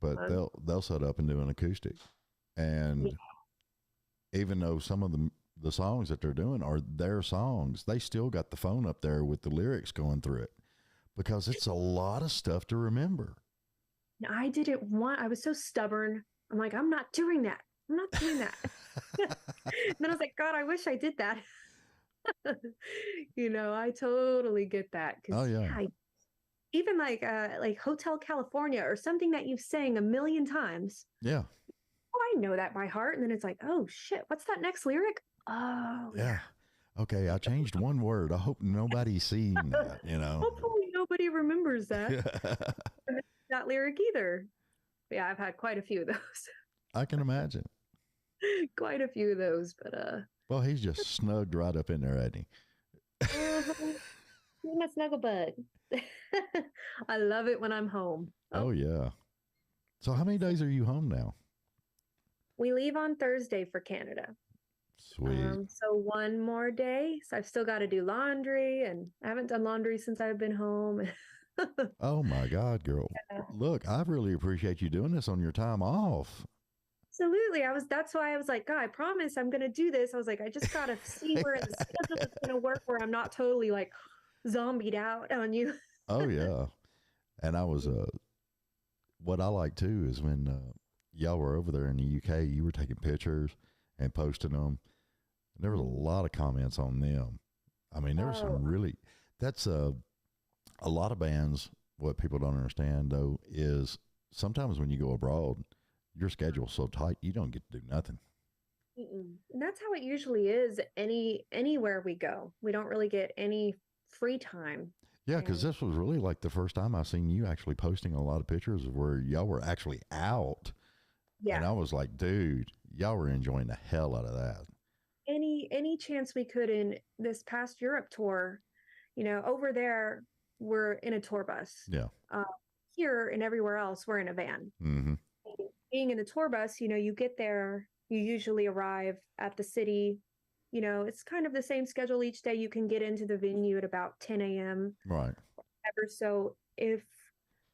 [SPEAKER 2] but they'll set up and do an acoustic. And even though some of the songs that they're doing are their songs, they still got the phone up there with the lyrics going through it, because it's a lot of stuff to remember.
[SPEAKER 1] I did it once. I was so stubborn. I'm like, I'm not doing that. I'm not doing that. And then I was like, God, I wish I did that. I totally get that.
[SPEAKER 2] Oh, yeah.
[SPEAKER 1] Even like Hotel California or something that you've sang a million times.
[SPEAKER 2] Yeah.
[SPEAKER 1] Oh, I know that by heart. And then it's like, oh, shit, what's that next lyric? Oh,
[SPEAKER 2] yeah. Okay, I changed one word. I hope nobody's seen that,
[SPEAKER 1] Hopefully nobody remembers that. That lyric either. Yeah, I've had quite a few of those.
[SPEAKER 2] I can imagine.
[SPEAKER 1] Quite a few of those, but
[SPEAKER 2] well, he's just snugged right up in there, ain't he?
[SPEAKER 1] He's my snuggle bug. I love it when I'm home.
[SPEAKER 2] Oh, yeah. So how many days are you home now?
[SPEAKER 1] We leave on Thursday for Canada.
[SPEAKER 2] Sweet.
[SPEAKER 1] So one more day. So I've still got to do laundry, and I haven't done laundry since I've been home.
[SPEAKER 2] Oh my God, girl. Yeah. Look, I really appreciate you doing this on your time off.
[SPEAKER 1] Absolutely. That's why I was like, God, I promise I'm going to do this. I was like, I just got to see where the schedule is going to work, where I'm not totally like zombied out on you.
[SPEAKER 2] Oh yeah. And I was, what I like too is when y'all were over there in the UK, you were taking pictures and posting them. There was a lot of comments on them. I mean, there was some really, that's a lot of bands. What people don't understand though is sometimes when you go abroad, your schedule's so tight, you don't get to do nothing.
[SPEAKER 1] And that's how it usually is anywhere we go. We don't really get any free time.
[SPEAKER 2] Yeah, because
[SPEAKER 1] And
[SPEAKER 2] this was really like the first time I seen you actually posting a lot of pictures of where y'all were actually out. And
[SPEAKER 1] yeah,
[SPEAKER 2] I was like, dude, y'all were enjoying the hell out of that.
[SPEAKER 1] any chance we could in this past Europe tour, over there we're in a tour bus.
[SPEAKER 2] Yeah.
[SPEAKER 1] Uh, Here and everywhere else we're in a van.
[SPEAKER 2] Mm-hmm.
[SPEAKER 1] Being in the tour bus, you get there, you usually arrive at the city. It's kind of the same schedule each day. You can get into the venue at about 10 a.m.
[SPEAKER 2] Right.
[SPEAKER 1] Ever. So if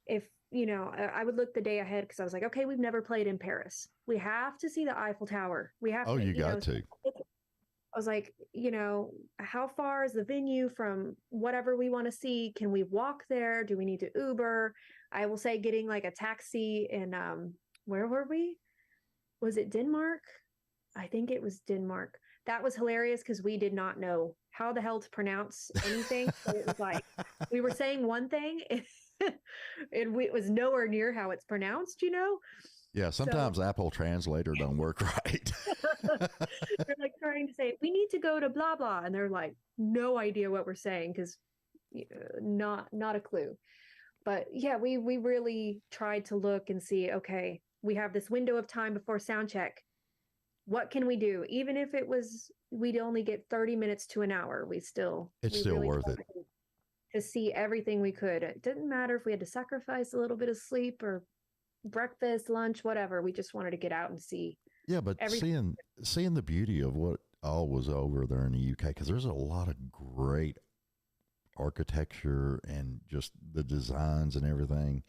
[SPEAKER 1] I would look the day ahead because I was like, okay, we've never played in Paris. We have to see the Eiffel Tower. We have
[SPEAKER 2] Oh,
[SPEAKER 1] to,
[SPEAKER 2] you got to.
[SPEAKER 1] I was like, how far is the venue from whatever we want to see? Can we walk there? Do we need to Uber? I will say getting like a taxi in where were we? Was it Denmark? I think it was Denmark. That was hilarious because we did not know how the hell to pronounce anything. So it was like we were saying one thing and it was nowhere near how it's pronounced.
[SPEAKER 2] Yeah,
[SPEAKER 1] So
[SPEAKER 2] sometimes Apple Translator don't work right.
[SPEAKER 1] they're like trying to say, we need to go to blah blah. And they're like, no idea what we're saying because not a clue. But yeah, we really tried to look and see, okay, we have this window of time before sound check. What can we do? Even if we'd only get 30 minutes to an hour,
[SPEAKER 2] It's
[SPEAKER 1] we
[SPEAKER 2] still
[SPEAKER 1] really
[SPEAKER 2] worth
[SPEAKER 1] tried
[SPEAKER 2] it.
[SPEAKER 1] to see everything we could. It didn't matter if we had to sacrifice a little bit of sleep or breakfast, lunch, whatever. We just wanted to get out and see
[SPEAKER 2] Yeah, but
[SPEAKER 1] everything.
[SPEAKER 2] seeing the beauty of what all was over there in the UK, because there's a lot of great architecture and just the designs and everything.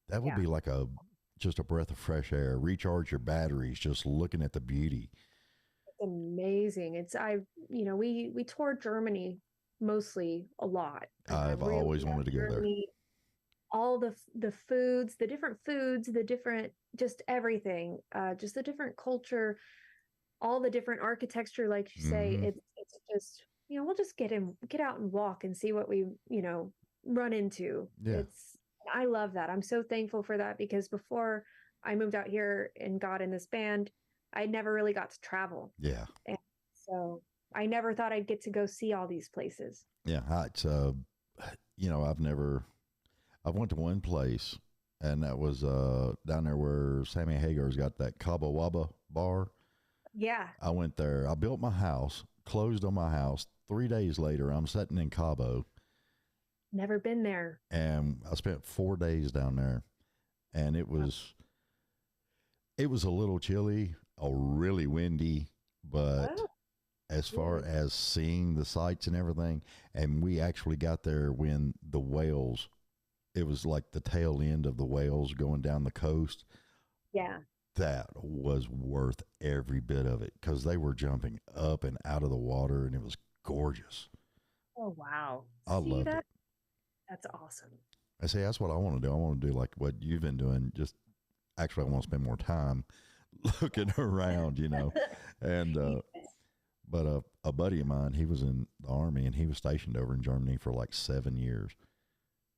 [SPEAKER 2] That would
[SPEAKER 1] Yeah,
[SPEAKER 2] be like just a breath of fresh air. Recharge your batteries just looking at the beauty.
[SPEAKER 1] it's amazing. We toured Germany mostly a lot. I
[SPEAKER 2] I've
[SPEAKER 1] really
[SPEAKER 2] always
[SPEAKER 1] love
[SPEAKER 2] wanted to go there.
[SPEAKER 1] Germany. All the foods, the different foods, the different just everything, just the different culture, all the different architecture, like you say,
[SPEAKER 2] Hmm.
[SPEAKER 1] it's just we'll just get out and walk and see what we run into.
[SPEAKER 2] Yeah,
[SPEAKER 1] I love that. I'm so thankful for that because before I moved out here and got in this band, I never really got to travel,
[SPEAKER 2] yeah,
[SPEAKER 1] and so I never thought I'd get to go see all these places.
[SPEAKER 2] yeah. It's I've went to one place, and that was down there where Sammy Hagar's got that Cabo Waba bar.
[SPEAKER 1] Yeah,
[SPEAKER 2] I went there. I built my house, closed on my house. 3 days later, I'm sitting in Cabo,
[SPEAKER 1] never been there.
[SPEAKER 2] and I spent 4 days down there, and it was a little chilly, really windy, but
[SPEAKER 1] Oh,
[SPEAKER 2] as far
[SPEAKER 1] really?
[SPEAKER 2] as seeing the sights and everything, and we actually got there when the whales, it was like the tail end of the whales going down the coast.
[SPEAKER 1] Yeah.
[SPEAKER 2] That was worth every bit of it because they were jumping up and out of the water, and it was gorgeous.
[SPEAKER 1] Oh, wow.
[SPEAKER 2] I
[SPEAKER 1] See
[SPEAKER 2] loved it.
[SPEAKER 1] that's awesome.
[SPEAKER 2] I say that's what I want to do. I want to do like what you've been doing. Just actually, I want to spend more time looking around, And but a buddy of mine, he was in the army and he was stationed over in Germany for like 7 years,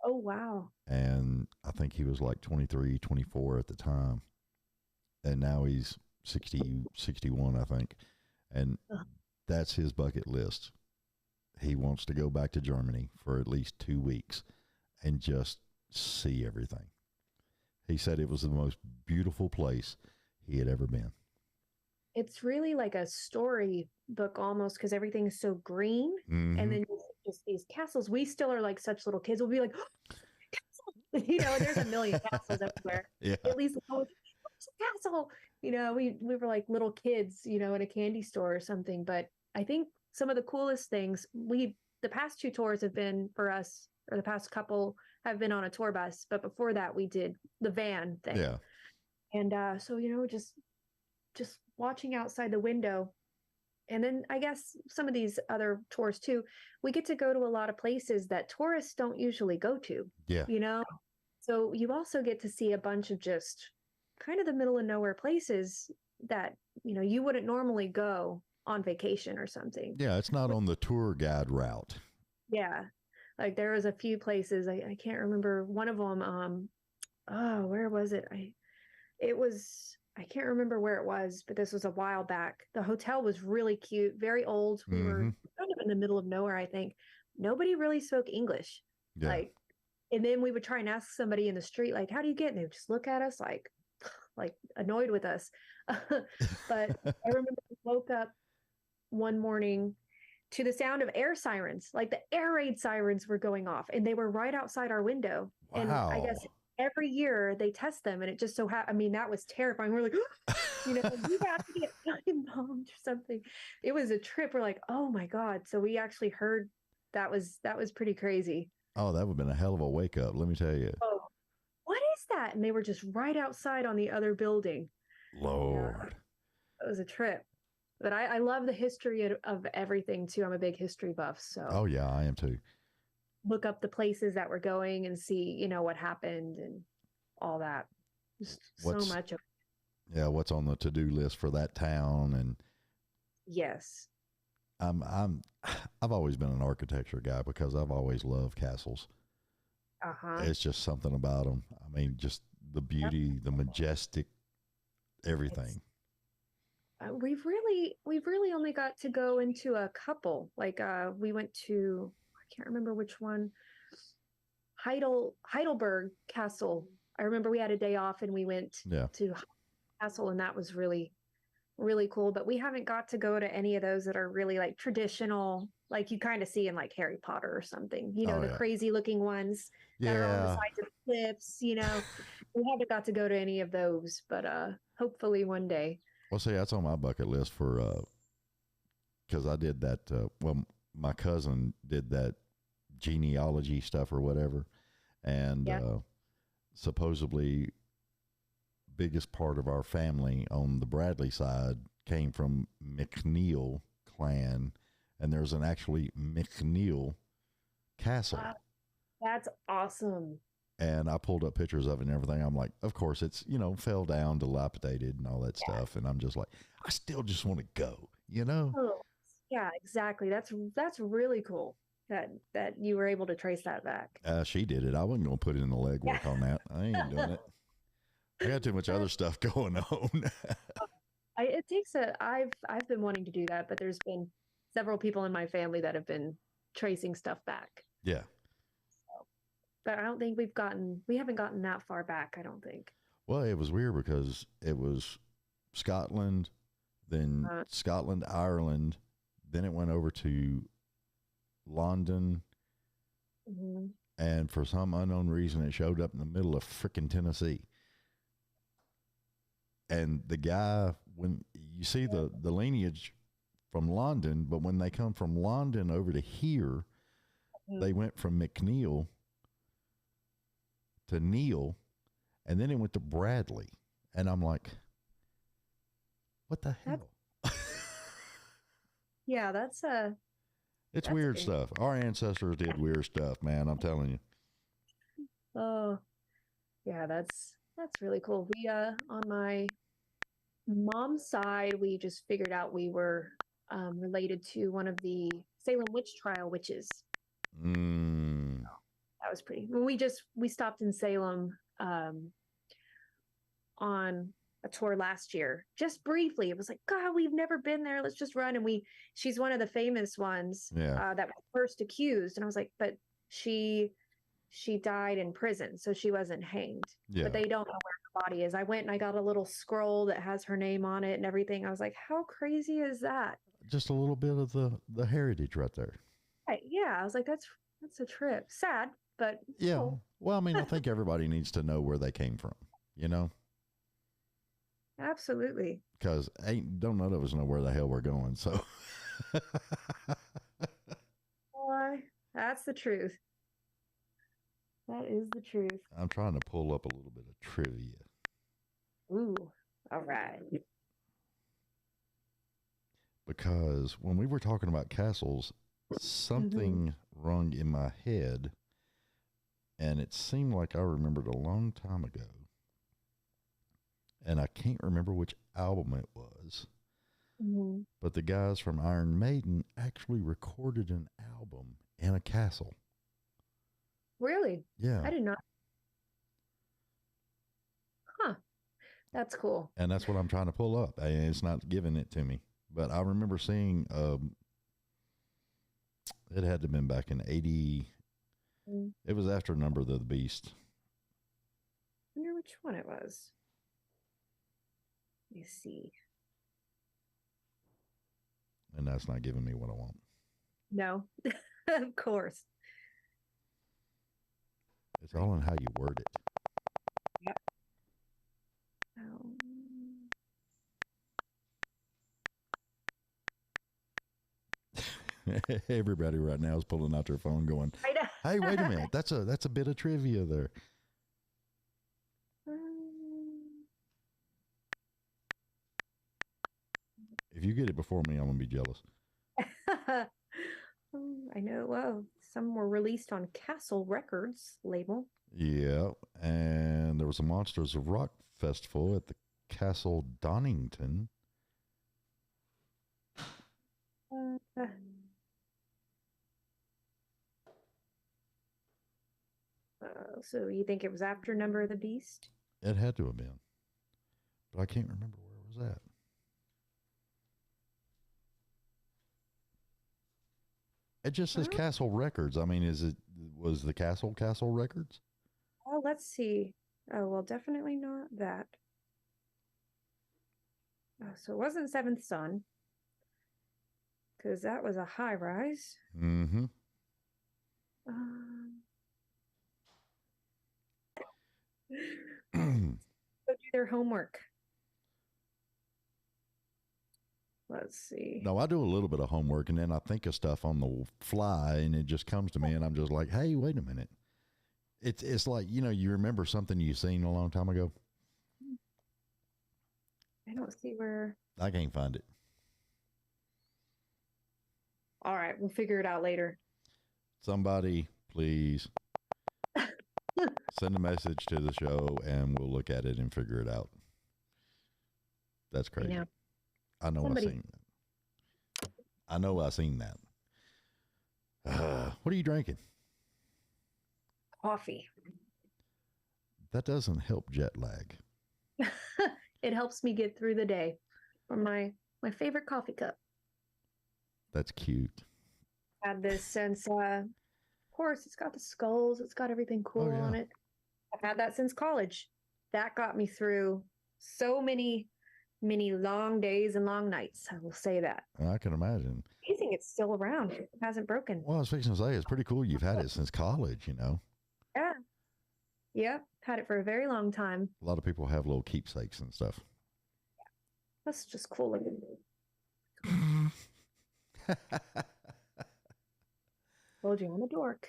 [SPEAKER 1] Oh, wow.
[SPEAKER 2] and I think he was like 23, 24 at the time, and now he's 60, 61, I think, and
[SPEAKER 1] Ugh.
[SPEAKER 2] that's his bucket list. He wants to go back to Germany for at least 2 weeks and just see everything. He said it was the most beautiful place he had ever been.
[SPEAKER 1] It's really like a story book almost because everything is so green. And
[SPEAKER 2] Mm-hmm.
[SPEAKER 1] then just these castles. We still are like such little kids. We'll be like, and there's a million castles everywhere.
[SPEAKER 2] Yeah.
[SPEAKER 1] At least oh, it's a castle. We were like little kids, in a candy store or something. But I think some of the coolest things the past two tours have been for us, or the past couple have been on a tour bus. But before that, we did the van thing.
[SPEAKER 2] Yeah.
[SPEAKER 1] And so, just watching outside the window. And then I guess some of these other tours too, we get to go to a lot of places that tourists don't usually go to,
[SPEAKER 2] Yeah.
[SPEAKER 1] you know? So you also get to see a bunch of just kind of the middle of nowhere places that, you wouldn't normally go on vacation or something.
[SPEAKER 2] Yeah. It's not on the tour guide route.
[SPEAKER 1] Yeah. Like there was a few places, I can't remember one of them. Oh, where was it? It was, I can't remember where it was, but this was a while back. The hotel was really cute, very old. We
[SPEAKER 2] Mm-hmm.
[SPEAKER 1] were kind of in the middle of nowhere, I think. Nobody really spoke English.
[SPEAKER 2] Yeah.
[SPEAKER 1] Like, and then we would try and ask somebody in the street, like, how do you get? And they would just look at us like annoyed with us. But I remember we woke up one morning to the sound of air sirens. Like the air raid sirens were going off and they were right outside our window. And I guess
[SPEAKER 2] Wow.
[SPEAKER 1] every year they test them and it just so happened. I mean, that was terrifying. We're like, we have to get time bombed or something. It was a trip. We're like, oh my God. So we actually heard that was pretty crazy.
[SPEAKER 2] Oh, that would have been a hell of a wake up, let me tell you.
[SPEAKER 1] Oh, what is that? And they were just right outside on the other building. Yeah,
[SPEAKER 2] Lord.
[SPEAKER 1] it was a trip. But I love the history of everything too. I'm a big history buff, so
[SPEAKER 2] Oh, yeah, I am too.
[SPEAKER 1] look up the places that we're going and see, what happened and all that. Just so
[SPEAKER 2] What's,
[SPEAKER 1] much of
[SPEAKER 2] yeah, what's on the to do list for that town? And
[SPEAKER 1] yes.
[SPEAKER 2] I'm, I've always been an architecture guy because I've always loved castles.
[SPEAKER 1] Uh-huh.
[SPEAKER 2] It's just something about them. I mean, just the
[SPEAKER 1] Yep.
[SPEAKER 2] beauty, the majestic,
[SPEAKER 1] It's
[SPEAKER 2] everything.
[SPEAKER 1] we've really only got to go into a couple. Like we went to I can't remember which one. Heidelberg Castle. I remember we had a day off and we went
[SPEAKER 2] Yeah.
[SPEAKER 1] to Castle and that was really really cool, but we haven't got to go to any of those that are really like traditional, like you kind of see in like Harry Potter or something,
[SPEAKER 2] Oh,
[SPEAKER 1] the
[SPEAKER 2] yeah.
[SPEAKER 1] crazy looking ones that are on the
[SPEAKER 2] Yeah.
[SPEAKER 1] sides of cliffs. We haven't got to go to any of those, but hopefully one day.
[SPEAKER 2] Well, see, that's on my bucket list for, because I did that. Well, my cousin did that genealogy stuff or whatever. And
[SPEAKER 1] Yeah.
[SPEAKER 2] supposedly, biggest part of our family on the Bradley side came from McNeil clan. And there's an actually McNeil castle.
[SPEAKER 1] Wow, that's awesome.
[SPEAKER 2] And I pulled up pictures of it and everything. I'm like, of course, it's, fell down, dilapidated, and all that
[SPEAKER 1] Yeah.
[SPEAKER 2] stuff. And I'm just like, I still just want to go.
[SPEAKER 1] Oh, yeah, exactly. That's really cool that you were able to trace that back.
[SPEAKER 2] She did it. I wasn't going to put in the
[SPEAKER 1] Yeah.
[SPEAKER 2] legwork on that. I ain't doing it. I got too much other stuff going on.
[SPEAKER 1] It takes I've been wanting to do that, but there's been several people in my family that have been tracing stuff back.
[SPEAKER 2] Yeah.
[SPEAKER 1] But I don't think we haven't gotten that far back, I don't think.
[SPEAKER 2] Well, it was weird because it was Scotland, then
[SPEAKER 1] Uh,
[SPEAKER 2] Scotland, Ireland, then it went over to London,
[SPEAKER 1] mhm.
[SPEAKER 2] and for some unknown reason, it showed up in the middle of frickin' Tennessee. And the guy, when you see the lineage from London, but when they come from London over to here, they went from McNeil to Neil, and then it went to Bradley. And I'm like, what the
[SPEAKER 1] That's
[SPEAKER 2] hell?
[SPEAKER 1] yeah,
[SPEAKER 2] It's
[SPEAKER 1] that's
[SPEAKER 2] weird stuff. Our ancestors did weird stuff, man. I'm telling you.
[SPEAKER 1] oh yeah, that's really cool. We on my mom's side, we just figured out we were related to one of the Salem witch trial witches.
[SPEAKER 2] Mm,
[SPEAKER 1] That was pretty. We stopped in Salem on a tour last year, just briefly. It was like, God, we've never been there. Let's just run. And she's one of the famous ones
[SPEAKER 2] yeah,
[SPEAKER 1] that was first accused. And I was like, but she died in prison, so she wasn't hanged.
[SPEAKER 2] yeah.
[SPEAKER 1] But they don't know where her body is. I went and I got a little scroll that has her name on it and everything. I was like, how crazy is that?
[SPEAKER 2] Just a little bit of the heritage right there.
[SPEAKER 1] Yeah, I was like, that's a trip. Sad, but
[SPEAKER 2] Yeah.
[SPEAKER 1] cool.
[SPEAKER 2] Well, I mean, I think everybody needs to know where they came from,
[SPEAKER 1] Absolutely.
[SPEAKER 2] because don't none of us know where the hell we're going. So,
[SPEAKER 1] Boy, that's the truth. That is the truth.
[SPEAKER 2] I'm trying to pull up a little bit of trivia.
[SPEAKER 1] Ooh, all right.
[SPEAKER 2] Because when we were talking about castles, something rung in my head, and it seemed like I remembered a long time ago. And I can't remember which album it was,
[SPEAKER 1] Mm-hmm.
[SPEAKER 2] but the guys from Iron Maiden actually recorded an album in a castle.
[SPEAKER 1] Really?
[SPEAKER 2] Yeah.
[SPEAKER 1] I did not. Huh. That's cool.
[SPEAKER 2] And that's what I'm trying to pull up. And it's not giving it to me. But I remember seeing, it had to have been back in 80.
[SPEAKER 1] Mm.
[SPEAKER 2] It was after Number of the Beast.
[SPEAKER 1] I wonder which one it was. Let me see.
[SPEAKER 2] And that's not giving me what I want.
[SPEAKER 1] No, of course.
[SPEAKER 2] It's all in how you word it.
[SPEAKER 1] Yep.
[SPEAKER 2] Everybody right now is pulling out their phone going,
[SPEAKER 1] I know.
[SPEAKER 2] hey, wait a minute. That's a bit of trivia there. If you get it before me, I'm going to be jealous.
[SPEAKER 1] I know. Well, some were released on Castle Records label.
[SPEAKER 2] Yeah. And there was a Monsters of Rock festival at the Castle Donington.
[SPEAKER 1] So you think it was after Number of the Beast?
[SPEAKER 2] It had to have been. But I can't remember where it was at. It just says Castle Records. I mean, was the Castle Records?
[SPEAKER 1] Oh, let's see. Oh, well, definitely not that. Oh, so it wasn't Seventh Son, because that was a high rise.
[SPEAKER 2] Mm-hmm.
[SPEAKER 1] Go do their homework. Let's see.
[SPEAKER 2] No, I do a little bit of homework, and then I think of stuff on the fly, and it just comes to me, and I'm just like, hey, wait a minute. It's like, you remember something you seen a long time ago?
[SPEAKER 1] I don't see where.
[SPEAKER 2] I can't find it.
[SPEAKER 1] All right, we'll figure it out later.
[SPEAKER 2] Somebody, please send a message to the show, and we'll look at it and figure it out. That's crazy. I know I seen that. I know I seen that. What are you drinking?
[SPEAKER 1] Coffee.
[SPEAKER 2] That doesn't help jet lag.
[SPEAKER 1] It helps me get through the day. From my favorite coffee cup.
[SPEAKER 2] That's cute.
[SPEAKER 1] Had this since, of course, it's got the skulls. It's got everything cool on it. I've had that since college. That got me through so many long days and long nights. I will say that.
[SPEAKER 2] I can imagine.
[SPEAKER 1] Amazing, it's still around. It hasn't broken.
[SPEAKER 2] Well, I was fixing to say, it's pretty cool you've had it since college,
[SPEAKER 1] Yeah. Yep. Had it for a very long time.
[SPEAKER 2] A lot of people have little keepsakes and stuff.
[SPEAKER 1] Yeah. That's just cool looking. Told you I'm a dork.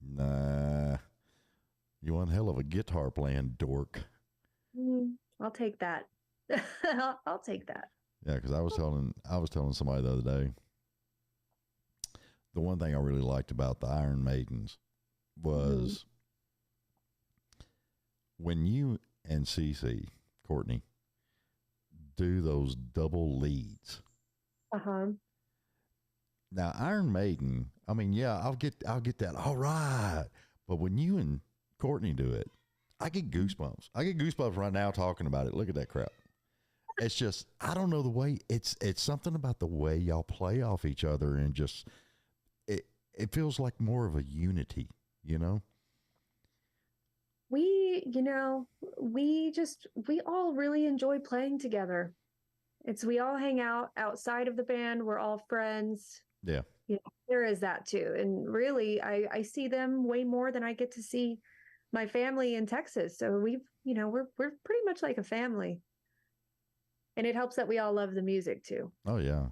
[SPEAKER 2] Nah. You one hell of a guitar playing dork.
[SPEAKER 1] I'll take that. I'll take that.
[SPEAKER 2] Yeah, because I was telling somebody the other day, the one thing I really liked about the Iron Maidens was when you and Cece, Courtney, do those double leads. Now, Iron Maiden, I mean, yeah, I'll get that. All right. But when you and Courtney do it, I get goosebumps. I get goosebumps right now talking about it. Look at that crap. It's just, I don't know the way, it's something about the way y'all play off each other, and just, it feels like more of a unity,
[SPEAKER 1] We all really enjoy playing together. We all hang out outside of the band. We're all friends.
[SPEAKER 2] Yeah.
[SPEAKER 1] There is that too. And really, I see them way more than I get to see my family in Texas. So we're pretty much like a family. And it helps that we all love the music too.
[SPEAKER 2] Oh yeah.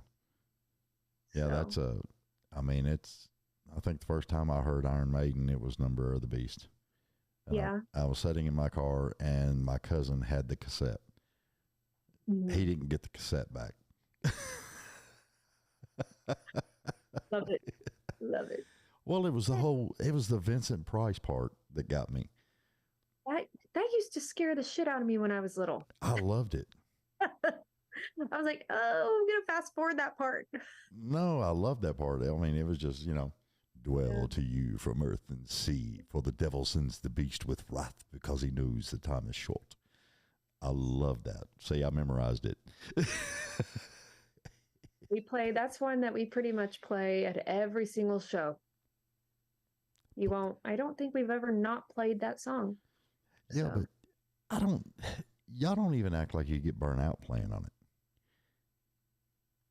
[SPEAKER 2] Yeah,
[SPEAKER 1] so.
[SPEAKER 2] I think the first time I heard Iron Maiden, it was Number of the Beast. And
[SPEAKER 1] yeah.
[SPEAKER 2] I was sitting in my car, and my cousin had the cassette. He didn't get the cassette back.
[SPEAKER 1] Love it. Love it.
[SPEAKER 2] Well, it was the Vincent Price part that got me.
[SPEAKER 1] That used to scare the shit out of me when I was little.
[SPEAKER 2] I loved it.
[SPEAKER 1] I was like, oh, I'm going to fast forward that part.
[SPEAKER 2] No, I loved that part. I mean, it was just, dwell to you from earth and sea, for the devil sends the beast with wrath because he knows the time is short. I love that. See, I memorized it.
[SPEAKER 1] That's one that we pretty much play at every single show. I don't think we've ever not played that song.
[SPEAKER 2] Yeah,
[SPEAKER 1] So.
[SPEAKER 2] but y'all don't even act like you get burnt out playing on it.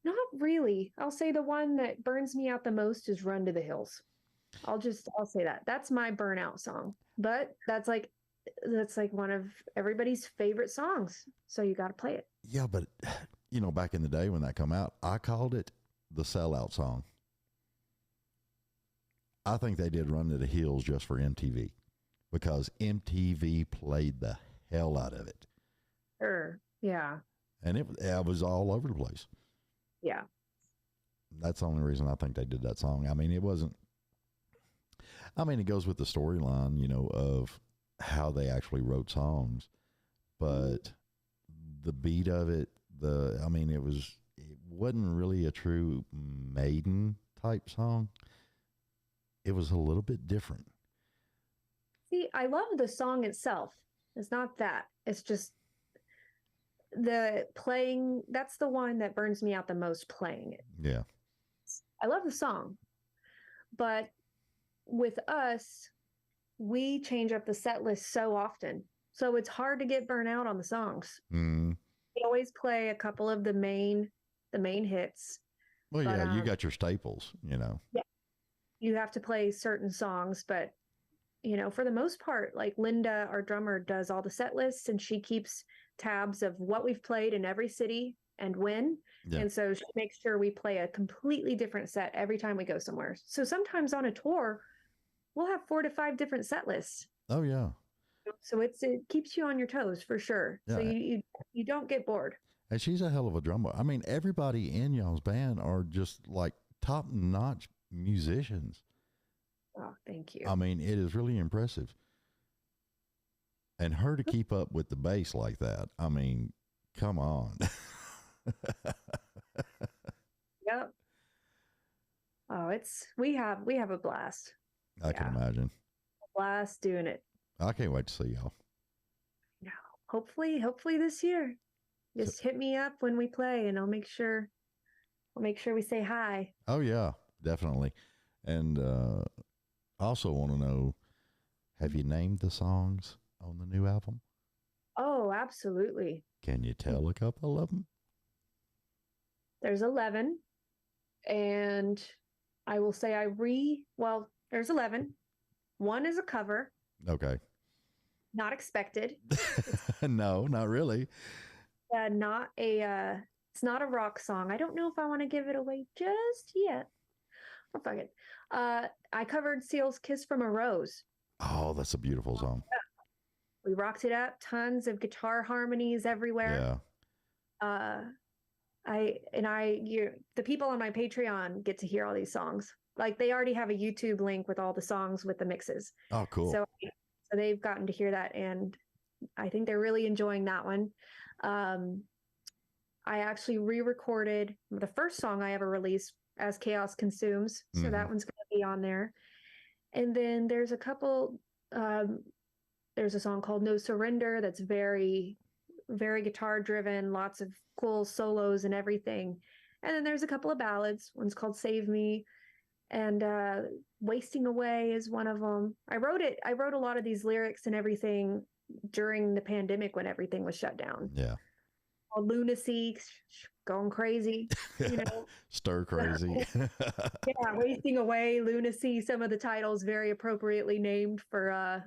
[SPEAKER 1] Not really. I'll say the one that burns me out the most is Run to the Hills. I'll say that. That's my burnout song. But that's like one of everybody's favorite songs. So you got to play it.
[SPEAKER 2] Yeah, but back in the day when that come out, I called it the sellout song. I think they did Run to the Hills just for MTV because MTV played the hell out of it.
[SPEAKER 1] Sure. Yeah.
[SPEAKER 2] And it was all over the place.
[SPEAKER 1] Yeah.
[SPEAKER 2] That's the only reason I think they did that song. I mean, it goes with the storyline, of how they actually wrote songs, but the beat of it, it wasn't really a true Maiden type song. It was a little bit different.
[SPEAKER 1] See, I love the song itself. It's not that. It's just the playing. That's the one that burns me out the most, playing it.
[SPEAKER 2] Yeah.
[SPEAKER 1] I love the song, but with us, we change up the set list so often. So it's hard to get burnt out on the songs.
[SPEAKER 2] Mm.
[SPEAKER 1] We always play a couple of the main hits.
[SPEAKER 2] Well, yeah, you got your staples, Yeah.
[SPEAKER 1] You have to play certain songs, but for the most part, like Linda, our drummer, does all the set lists and she keeps tabs of what we've played in every city and when. Yeah. And so she makes sure we play a completely different set every time we go somewhere. So sometimes on a tour, we'll have 4 to 5 different set lists.
[SPEAKER 2] Oh, yeah.
[SPEAKER 1] So it keeps you on your toes for sure. Yeah. So you don't get bored.
[SPEAKER 2] And she's a hell of a drummer. I mean, everybody in y'all's band are just like top-notch musicians.
[SPEAKER 1] Oh, thank you.
[SPEAKER 2] I mean, it is really impressive. And her to keep up with the bass like that, I mean, come on.
[SPEAKER 1] Yep. Oh, we have a blast.
[SPEAKER 2] I can imagine.
[SPEAKER 1] A blast doing it.
[SPEAKER 2] I can't wait to see y'all.
[SPEAKER 1] No, hopefully this year. Just hit me up when we play and I'll make sure we say hi.
[SPEAKER 2] Oh yeah, definitely. And I also want to know, have you named the songs on the new album?
[SPEAKER 1] Oh, absolutely.
[SPEAKER 2] Can you tell a couple of them?
[SPEAKER 1] There's 11. And I will say there's 11. One is a cover.
[SPEAKER 2] Okay.
[SPEAKER 1] Not expected.
[SPEAKER 2] No, not really.
[SPEAKER 1] It's not a rock song. I don't know if I want to give it away just yet. Oh, fuck it. I covered Seal's Kiss from a Rose.
[SPEAKER 2] Oh, that's a beautiful song.
[SPEAKER 1] We rocked it up. Tons of guitar harmonies everywhere. Yeah. The people on my Patreon get to hear all these songs. Like they already have a YouTube link with all the songs with the mixes.
[SPEAKER 2] Oh, cool.
[SPEAKER 1] So they've gotten to hear that, and I think they're really enjoying that one. I actually re-recorded the first song I ever released, As Chaos Consumes. So that one's going to be on there. And then there's a couple, there's a song called No Surrender that's very, very guitar driven, lots of cool solos and everything. And then there's a couple of ballads. One's called Save Me, and Wasting Away is one of them. I wrote a lot of these lyrics and everything during the pandemic when everything was shut down.
[SPEAKER 2] Yeah.
[SPEAKER 1] Lunacy, going crazy,
[SPEAKER 2] Stir crazy.
[SPEAKER 1] Yeah, Wasting Away, Lunacy, some of the titles very appropriately named for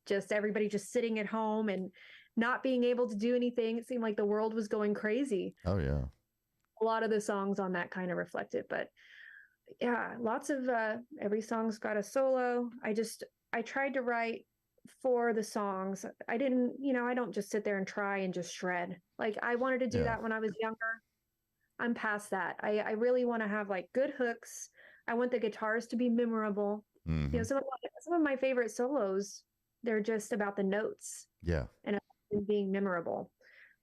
[SPEAKER 1] just everybody just sitting at home and not being able to do anything. It seemed like the world was going crazy.
[SPEAKER 2] Oh yeah.
[SPEAKER 1] A lot of the songs on that kind of reflect it, but yeah, lots of every song's got a solo. I tried to write for the songs. I don't just sit there and try and just shred. Like I wanted to do that when I was younger. I'm past that. I really want to have like good hooks. I want the guitars to be memorable.
[SPEAKER 2] Mm-hmm.
[SPEAKER 1] Some of my favorite solos, they're just about the notes.
[SPEAKER 2] Yeah.
[SPEAKER 1] And being memorable.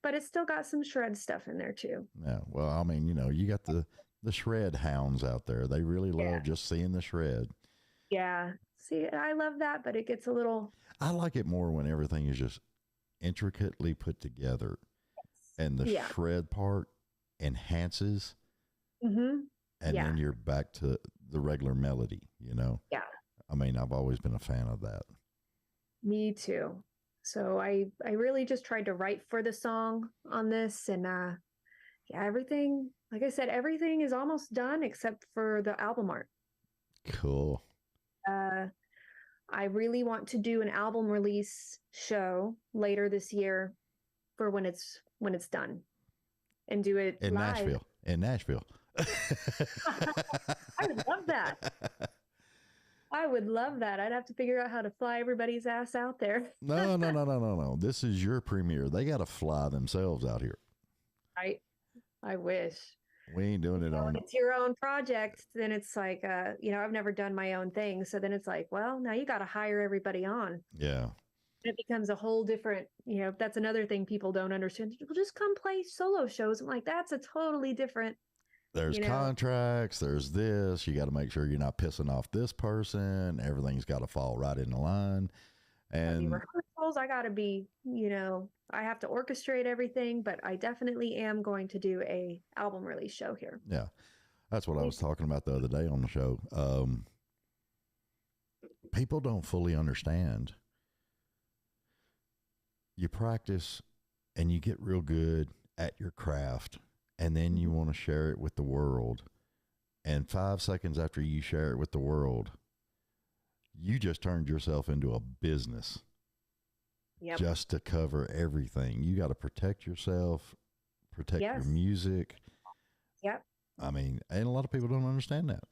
[SPEAKER 1] But it's still got some shred stuff in there too.
[SPEAKER 2] Yeah. Well, I mean, you got the shred hounds out there. They really love just seeing the shred.
[SPEAKER 1] Yeah. See, I love that, but it gets a little...
[SPEAKER 2] I like it more when everything is just intricately put together, and the
[SPEAKER 1] Yeah.
[SPEAKER 2] shred part enhances,
[SPEAKER 1] Mm-hmm.
[SPEAKER 2] and
[SPEAKER 1] Yeah.
[SPEAKER 2] then you're back to the regular melody, you know?
[SPEAKER 1] Yeah.
[SPEAKER 2] I mean, I've always been a fan of that.
[SPEAKER 1] Me too. So I really just tried to write for the song on this, and yeah, everything, like I said, everything is almost done except for the album art.
[SPEAKER 2] Cool.
[SPEAKER 1] Uh I really want to do an album release show later this year for when it's done and do it
[SPEAKER 2] In
[SPEAKER 1] live.
[SPEAKER 2] Nashville. In Nashville.
[SPEAKER 1] I would love that. I would love that. I'd have to figure out how to fly everybody's ass out there.
[SPEAKER 2] No. This is your premiere. They got to fly themselves out here.
[SPEAKER 1] I wish.
[SPEAKER 2] We ain't doing it on.
[SPEAKER 1] It's your own project, then it's like, I've never done my own thing. So then it's like, well, now you got to hire everybody on.
[SPEAKER 2] Yeah.
[SPEAKER 1] It becomes a whole different, that's another thing people don't understand. People just come play solo shows. I'm like, that's a totally different.
[SPEAKER 2] There's contracts. There's this. You got to make sure you're not pissing off this person. Everything's got to fall right in the line. And
[SPEAKER 1] rehearsals, I got to be, I have to orchestrate everything, but I definitely am going to do a album release show here.
[SPEAKER 2] Yeah. That's what I was talking about the other day on the show. People don't fully understand. You practice and you get real good at your craft, and then you want to share it with the world. And 5 seconds after you share it with the world, you just turned yourself into a business. Yep. Just to cover everything. You got to protect yourself, protect your music.
[SPEAKER 1] Yep.
[SPEAKER 2] I mean, and a lot of people don't understand that.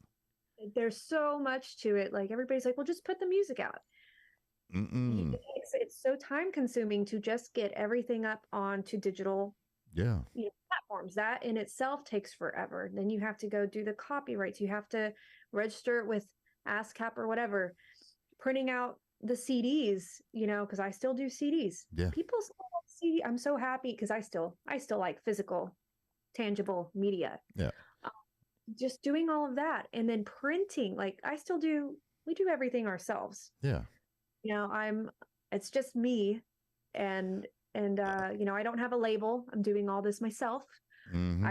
[SPEAKER 1] There's so much to it. Like everybody's like, well, just put the music out. It's so time consuming to just get everything up onto digital platforms. That in itself takes forever. Then you have to go do the copyrights. You have to register it with ASCAP or whatever. Printing out the CDs, because I still do CDs.
[SPEAKER 2] Yeah.
[SPEAKER 1] People still like CD. I'm so happy because I still like physical, tangible media.
[SPEAKER 2] Yeah.
[SPEAKER 1] Just doing all of that and then printing, like we do everything ourselves.
[SPEAKER 2] Yeah.
[SPEAKER 1] It's just me and I don't have a label. I'm doing all this myself. Mm-hmm.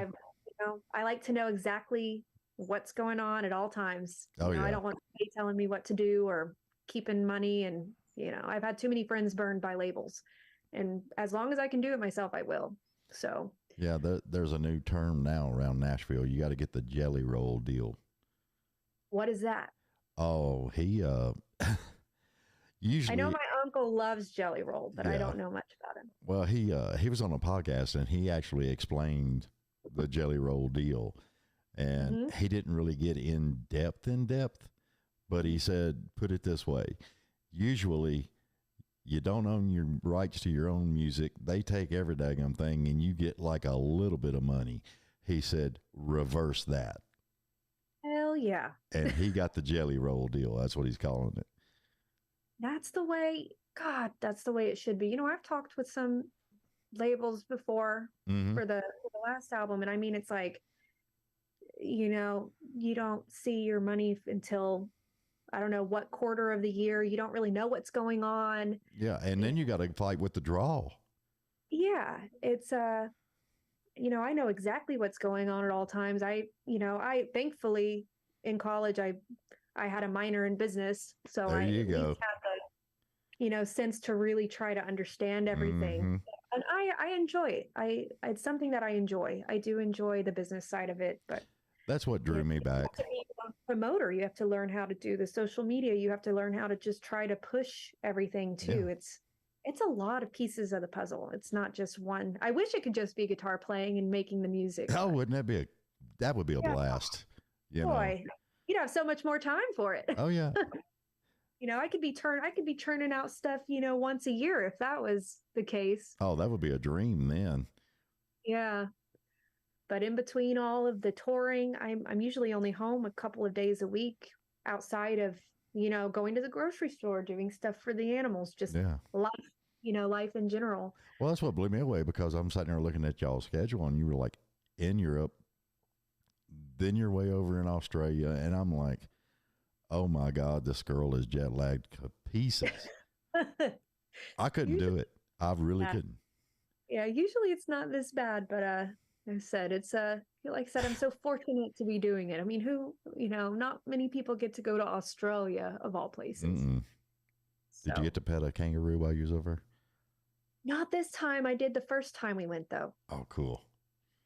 [SPEAKER 1] I like to know exactly what's going on at all times. I don't want somebody telling me what to do or keeping money. And, I've had too many friends burned by labels, and as long as I can do it myself, I will. So
[SPEAKER 2] yeah, there's a new term now around Nashville. You got to get the jelly roll deal.
[SPEAKER 1] What is that?
[SPEAKER 2] Oh, he, usually,
[SPEAKER 1] I know my uncle loves jelly roll, but I don't know much about him.
[SPEAKER 2] Well, he was on a podcast and he actually explained the jelly roll deal, and he didn't really get in depth, but he said, put it this way. Usually you don't own your rights to your own music. They take every daggum thing and you get like a little bit of money. He said, reverse that.
[SPEAKER 1] Hell yeah.
[SPEAKER 2] And he got the jelly roll deal. That's what he's calling it.
[SPEAKER 1] That's the way it should be. I've talked with some labels before for the last album. And I mean, it's like, you don't see your money until, I don't know what quarter of the year. You don't really know what's going on.
[SPEAKER 2] Yeah. And then you got to fight with the draw.
[SPEAKER 1] Yeah. It's, I know exactly what's going on at all times. I thankfully in college, I had a minor in business. So
[SPEAKER 2] there you
[SPEAKER 1] at
[SPEAKER 2] go.
[SPEAKER 1] least had the, sense to really try to understand everything. And I enjoy it. It's something that I enjoy. I do enjoy the business side of it, but
[SPEAKER 2] that's what drew me back.
[SPEAKER 1] You have to be a promoter. You have to learn how to do the social media. You have to learn how to just try to push everything too. Yeah. It's a lot of pieces of the puzzle. It's not just one. I wish it could just be guitar playing and making the music.
[SPEAKER 2] Oh, wouldn't that would be a blast.
[SPEAKER 1] Boy, you'd have so much more time for it.
[SPEAKER 2] Oh yeah.
[SPEAKER 1] I could be churning out stuff, once a year if that was the case.
[SPEAKER 2] Oh, that would be a dream then.
[SPEAKER 1] Yeah. But in between all of the touring, I'm usually only home a couple of days a week outside of, going to the grocery store, doing stuff for the animals, just life, life in general.
[SPEAKER 2] Well, that's what blew me away, because I'm sitting there looking at y'all's schedule and you were like in Europe, then you're way over in Australia. And I'm like, oh my God, this girl is jet lagged to pieces. I couldn't do it. I really
[SPEAKER 1] Yeah.
[SPEAKER 2] couldn't.
[SPEAKER 1] Yeah, usually it's not this bad, but like I said, it's like I said, I'm so fortunate to be doing it. I mean, not many people get to go to Australia of all places.
[SPEAKER 2] Mm-mm. Did you
[SPEAKER 1] So
[SPEAKER 2] get to pet a kangaroo while you was over?
[SPEAKER 1] not this time. I did the first time we went though.
[SPEAKER 2] Oh, cool.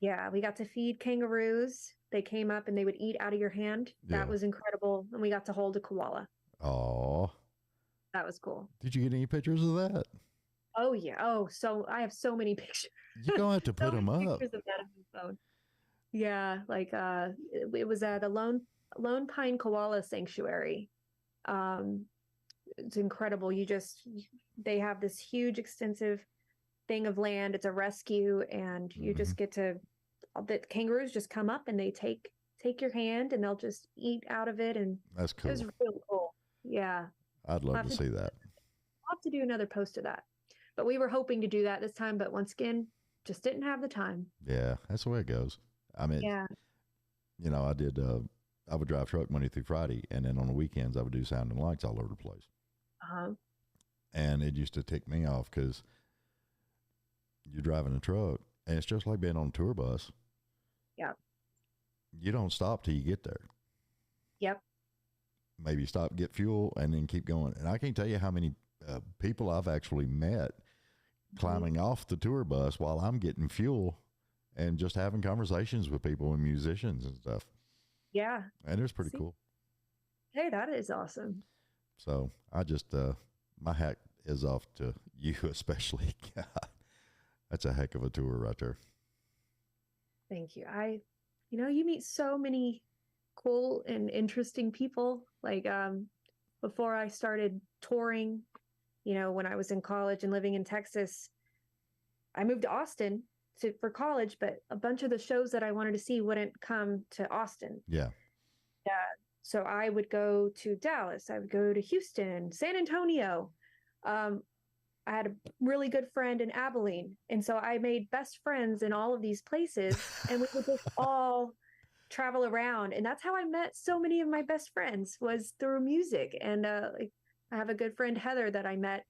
[SPEAKER 1] Yeah, we got to feed kangaroos. They came up and they would eat out of your hand. That
[SPEAKER 2] Yeah.
[SPEAKER 1] was incredible. And we got to hold a koala.
[SPEAKER 2] Oh,
[SPEAKER 1] That was cool.
[SPEAKER 2] did you get any pictures of that?
[SPEAKER 1] Oh yeah. Oh, so I have so many pictures.
[SPEAKER 2] You're gonna have to
[SPEAKER 1] So
[SPEAKER 2] put them
[SPEAKER 1] many
[SPEAKER 2] up.
[SPEAKER 1] pictures of that on my phone. Yeah, like it was at the Lone Pine Koala Sanctuary. Um, it's incredible. They have this huge, extensive thing of land. It's a rescue, and you
[SPEAKER 2] Hmm.
[SPEAKER 1] just get to the kangaroos just come up and they take your hand and they'll just eat out of it, and
[SPEAKER 2] That's
[SPEAKER 1] it was
[SPEAKER 2] cool.
[SPEAKER 1] really cool. Yeah,
[SPEAKER 2] I'd
[SPEAKER 1] I'll
[SPEAKER 2] love
[SPEAKER 1] have
[SPEAKER 2] to
[SPEAKER 1] to
[SPEAKER 2] see that.
[SPEAKER 1] I'll have to do another post of that. But we were hoping to do that this time, but once again, just didn't have the time.
[SPEAKER 2] Yeah, that's the way it goes. I mean,
[SPEAKER 1] Yeah.
[SPEAKER 2] I did. I would drive truck Monday through Friday, and then on the weekends I would do sound and lights all over the place.
[SPEAKER 1] Uh-huh.
[SPEAKER 2] And it used to tick me off because you're driving a truck, and it's just like being on a tour bus.
[SPEAKER 1] Yeah.
[SPEAKER 2] You don't stop till you get there.
[SPEAKER 1] Yep.
[SPEAKER 2] Maybe stop, get fuel, and then keep going. And I can't tell you how many people I've actually met climbing off the tour bus while I'm getting fuel and just having conversations with people and musicians and stuff.
[SPEAKER 1] Yeah.
[SPEAKER 2] And it was pretty
[SPEAKER 1] See?
[SPEAKER 2] cool.
[SPEAKER 1] Hey, that is awesome.
[SPEAKER 2] So I just, my hat is off to you, especially. God, that's a heck of a tour right there.
[SPEAKER 1] Thank you. You meet so many cool and interesting people. Like, before I started touring, when I was in college and living in Texas, I moved to Austin for college, but a bunch of the shows that I wanted to see wouldn't come to Austin.
[SPEAKER 2] Yeah.
[SPEAKER 1] Yeah. So I would go to Dallas, I would go to Houston, San Antonio. I had a really good friend in Abilene. And so I made best friends in all of these places, and we would just all travel around. And that's how I met so many of my best friends, was through music. And like, I have a good friend, Heather, that I met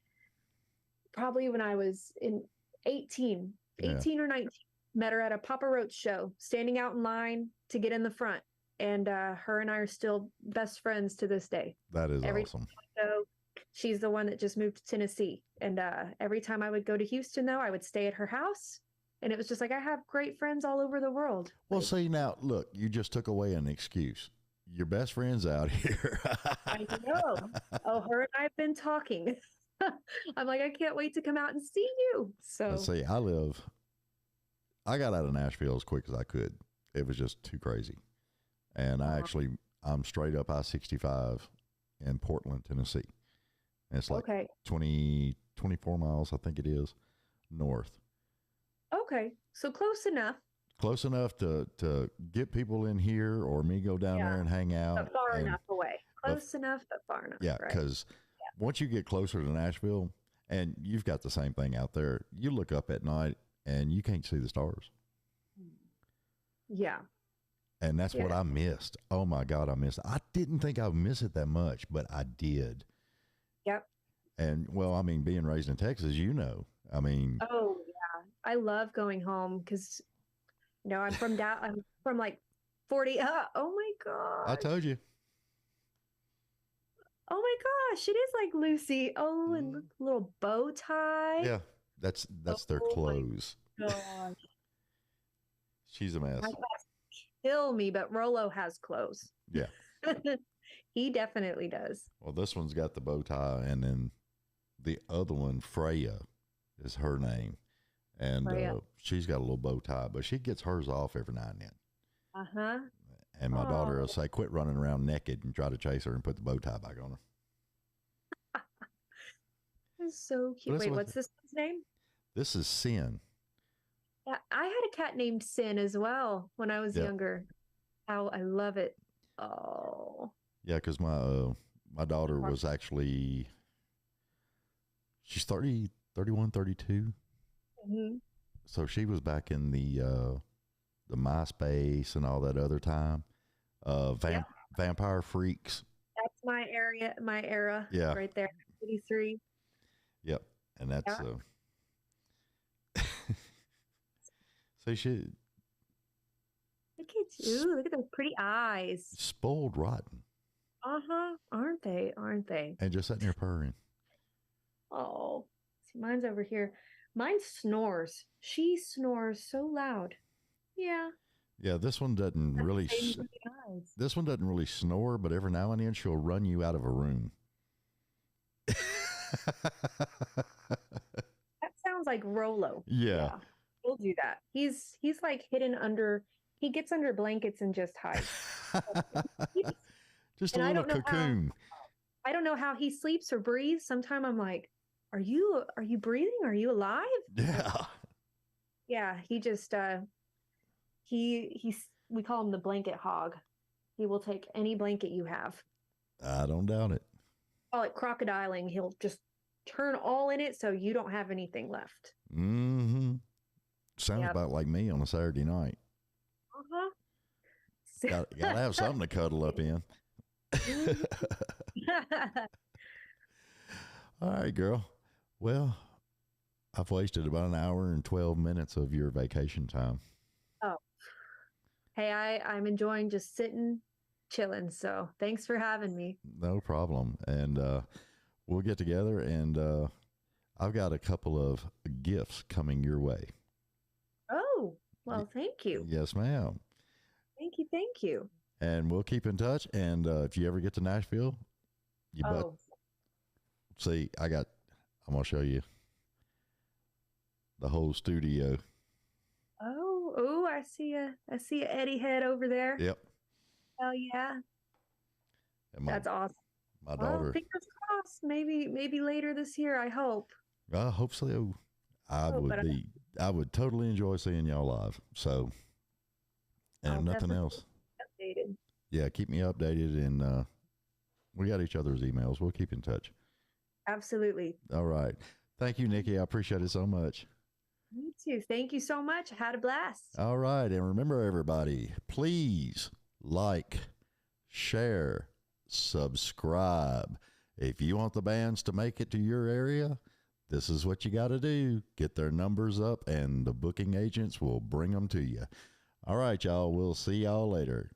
[SPEAKER 1] probably when I was in 18,
[SPEAKER 2] Yeah.
[SPEAKER 1] 18 or 19. Met her at a Papa Roach show, standing out in line to get in the front. And her and I are still best friends to this day.
[SPEAKER 2] That is
[SPEAKER 1] Every
[SPEAKER 2] awesome.
[SPEAKER 1] So she's the one that just moved to Tennessee. And every time I would go to Houston, though, I would stay at her house. And it was just like, I have great friends all over the world.
[SPEAKER 2] Well, see, now, look, you just took away an excuse. Your best friend's out here.
[SPEAKER 1] I know. Oh, her and I have been talking. I'm like, I can't wait to come out and see you. So
[SPEAKER 2] Let's see, I got out of Nashville as quick as I could. It was just too crazy. And I'm straight up I-65 in Portland, Tennessee. And it's like
[SPEAKER 1] okay.
[SPEAKER 2] 24 miles, I think it is, north.
[SPEAKER 1] Okay. So close enough.
[SPEAKER 2] Close enough to get people in here or me go down there and hang out.
[SPEAKER 1] But far enough away. Close enough, but far enough.
[SPEAKER 2] Yeah, because once you get closer to Nashville, and you've got the same thing out there, you look up at night and you can't see the stars.
[SPEAKER 1] Yeah.
[SPEAKER 2] And that's what I missed. Oh my God, I missed it. I didn't think I would miss it that much, but I did.
[SPEAKER 1] Yep.
[SPEAKER 2] And well, I mean, being raised in Texas, I mean.
[SPEAKER 1] Oh yeah. I love going home because, I'm from like 40. Oh my God.
[SPEAKER 2] I told you.
[SPEAKER 1] Oh my gosh, it is like Lucy. Oh, and look, little bow tie.
[SPEAKER 2] Yeah, that's their clothes.
[SPEAKER 1] Gosh.
[SPEAKER 2] She's a mess.
[SPEAKER 1] Kill me, but Rolo has clothes.
[SPEAKER 2] Yeah.
[SPEAKER 1] He definitely does.
[SPEAKER 2] Well, this one's got the bow tie, and then the other one, Freya, is her name. And she's got a little bow tie, but she gets hers off every now and then.
[SPEAKER 1] Uh-huh.
[SPEAKER 2] And my daughter will say, quit running around naked, and try to chase her and put the bow tie back on her.
[SPEAKER 1] That's so cute. Wait, what's this one's name?
[SPEAKER 2] This is Sin.
[SPEAKER 1] Yeah, I had a cat named Sin as well when I was younger. How I love it. Oh.
[SPEAKER 2] Yeah, because my daughter was actually, she's 30, 31, 32.
[SPEAKER 1] Mm-hmm.
[SPEAKER 2] So she was back in the MySpace and all that other time. Vampire Freaks.
[SPEAKER 1] That's my era.
[SPEAKER 2] Yeah.
[SPEAKER 1] Right there. 83.
[SPEAKER 2] Yep. And that's See, she
[SPEAKER 1] Look at you. Look at those pretty eyes.
[SPEAKER 2] spoiled rotten.
[SPEAKER 1] Uh-huh. Aren't they? Aren't they?
[SPEAKER 2] And just sitting there purring.
[SPEAKER 1] Oh, see, mine's over here. Mine snores. She snores so loud. Yeah.
[SPEAKER 2] Yeah, this one doesn't
[SPEAKER 1] That's
[SPEAKER 2] really.
[SPEAKER 1] the same with the eyes.
[SPEAKER 2] This one doesn't really snore, but every now and then she'll run you out of a room.
[SPEAKER 1] That sounds like Rolo.
[SPEAKER 2] Yeah.
[SPEAKER 1] He'll do that. He's like hidden under. He gets under blankets and just hides.
[SPEAKER 2] Just
[SPEAKER 1] And
[SPEAKER 2] a
[SPEAKER 1] I
[SPEAKER 2] little
[SPEAKER 1] don't know
[SPEAKER 2] cocoon.
[SPEAKER 1] I don't know how he sleeps or breathes. Sometimes I'm like, are you breathing? Are you alive?
[SPEAKER 2] Yeah.
[SPEAKER 1] Yeah, he just he's we call him the blanket hog. He will take any blanket you have.
[SPEAKER 2] I don't doubt it.
[SPEAKER 1] Call it crocodiling. He'll just turn all in it so you don't have anything left.
[SPEAKER 2] Mm-hmm. Sounds
[SPEAKER 1] Yep.
[SPEAKER 2] about like me on a Saturday night.
[SPEAKER 1] Uh-huh.
[SPEAKER 2] Gotta have something to cuddle up in. All right, girl. Well, I've wasted about an hour and 12 minutes of your vacation time.
[SPEAKER 1] Oh. Hey, I'm enjoying just sitting, chilling. So thanks for having me.
[SPEAKER 2] No problem. And we'll get together, and I've got a couple of gifts coming your way.
[SPEAKER 1] Oh, well, thank you.
[SPEAKER 2] Yes, ma'am.
[SPEAKER 1] Thank you. Thank you.
[SPEAKER 2] And we'll keep in touch. And if you ever get to Nashville, you bet. See, I'm going to show you the whole studio.
[SPEAKER 1] Oh, I see a Eddie head over there.
[SPEAKER 2] Yep.
[SPEAKER 1] Oh yeah. That's awesome.
[SPEAKER 2] My daughter.
[SPEAKER 1] Fingers crossed. Maybe later this year, I hope.
[SPEAKER 2] I hope so. I would totally enjoy seeing y'all live. So, and if nothing else,
[SPEAKER 1] updated.
[SPEAKER 2] Yeah, keep me updated, and we got each other's emails. We'll keep in touch.
[SPEAKER 1] Absolutely.
[SPEAKER 2] All right. Thank you, Nikki. I appreciate it so much.
[SPEAKER 1] Me too. Thank you so much. I had a blast.
[SPEAKER 2] All right. And remember, everybody, please like, share, subscribe. If you want the bands to make it to your area, this is what you got to do. Get their numbers up, and the booking agents will bring them to you. All right, y'all. We'll see y'all later.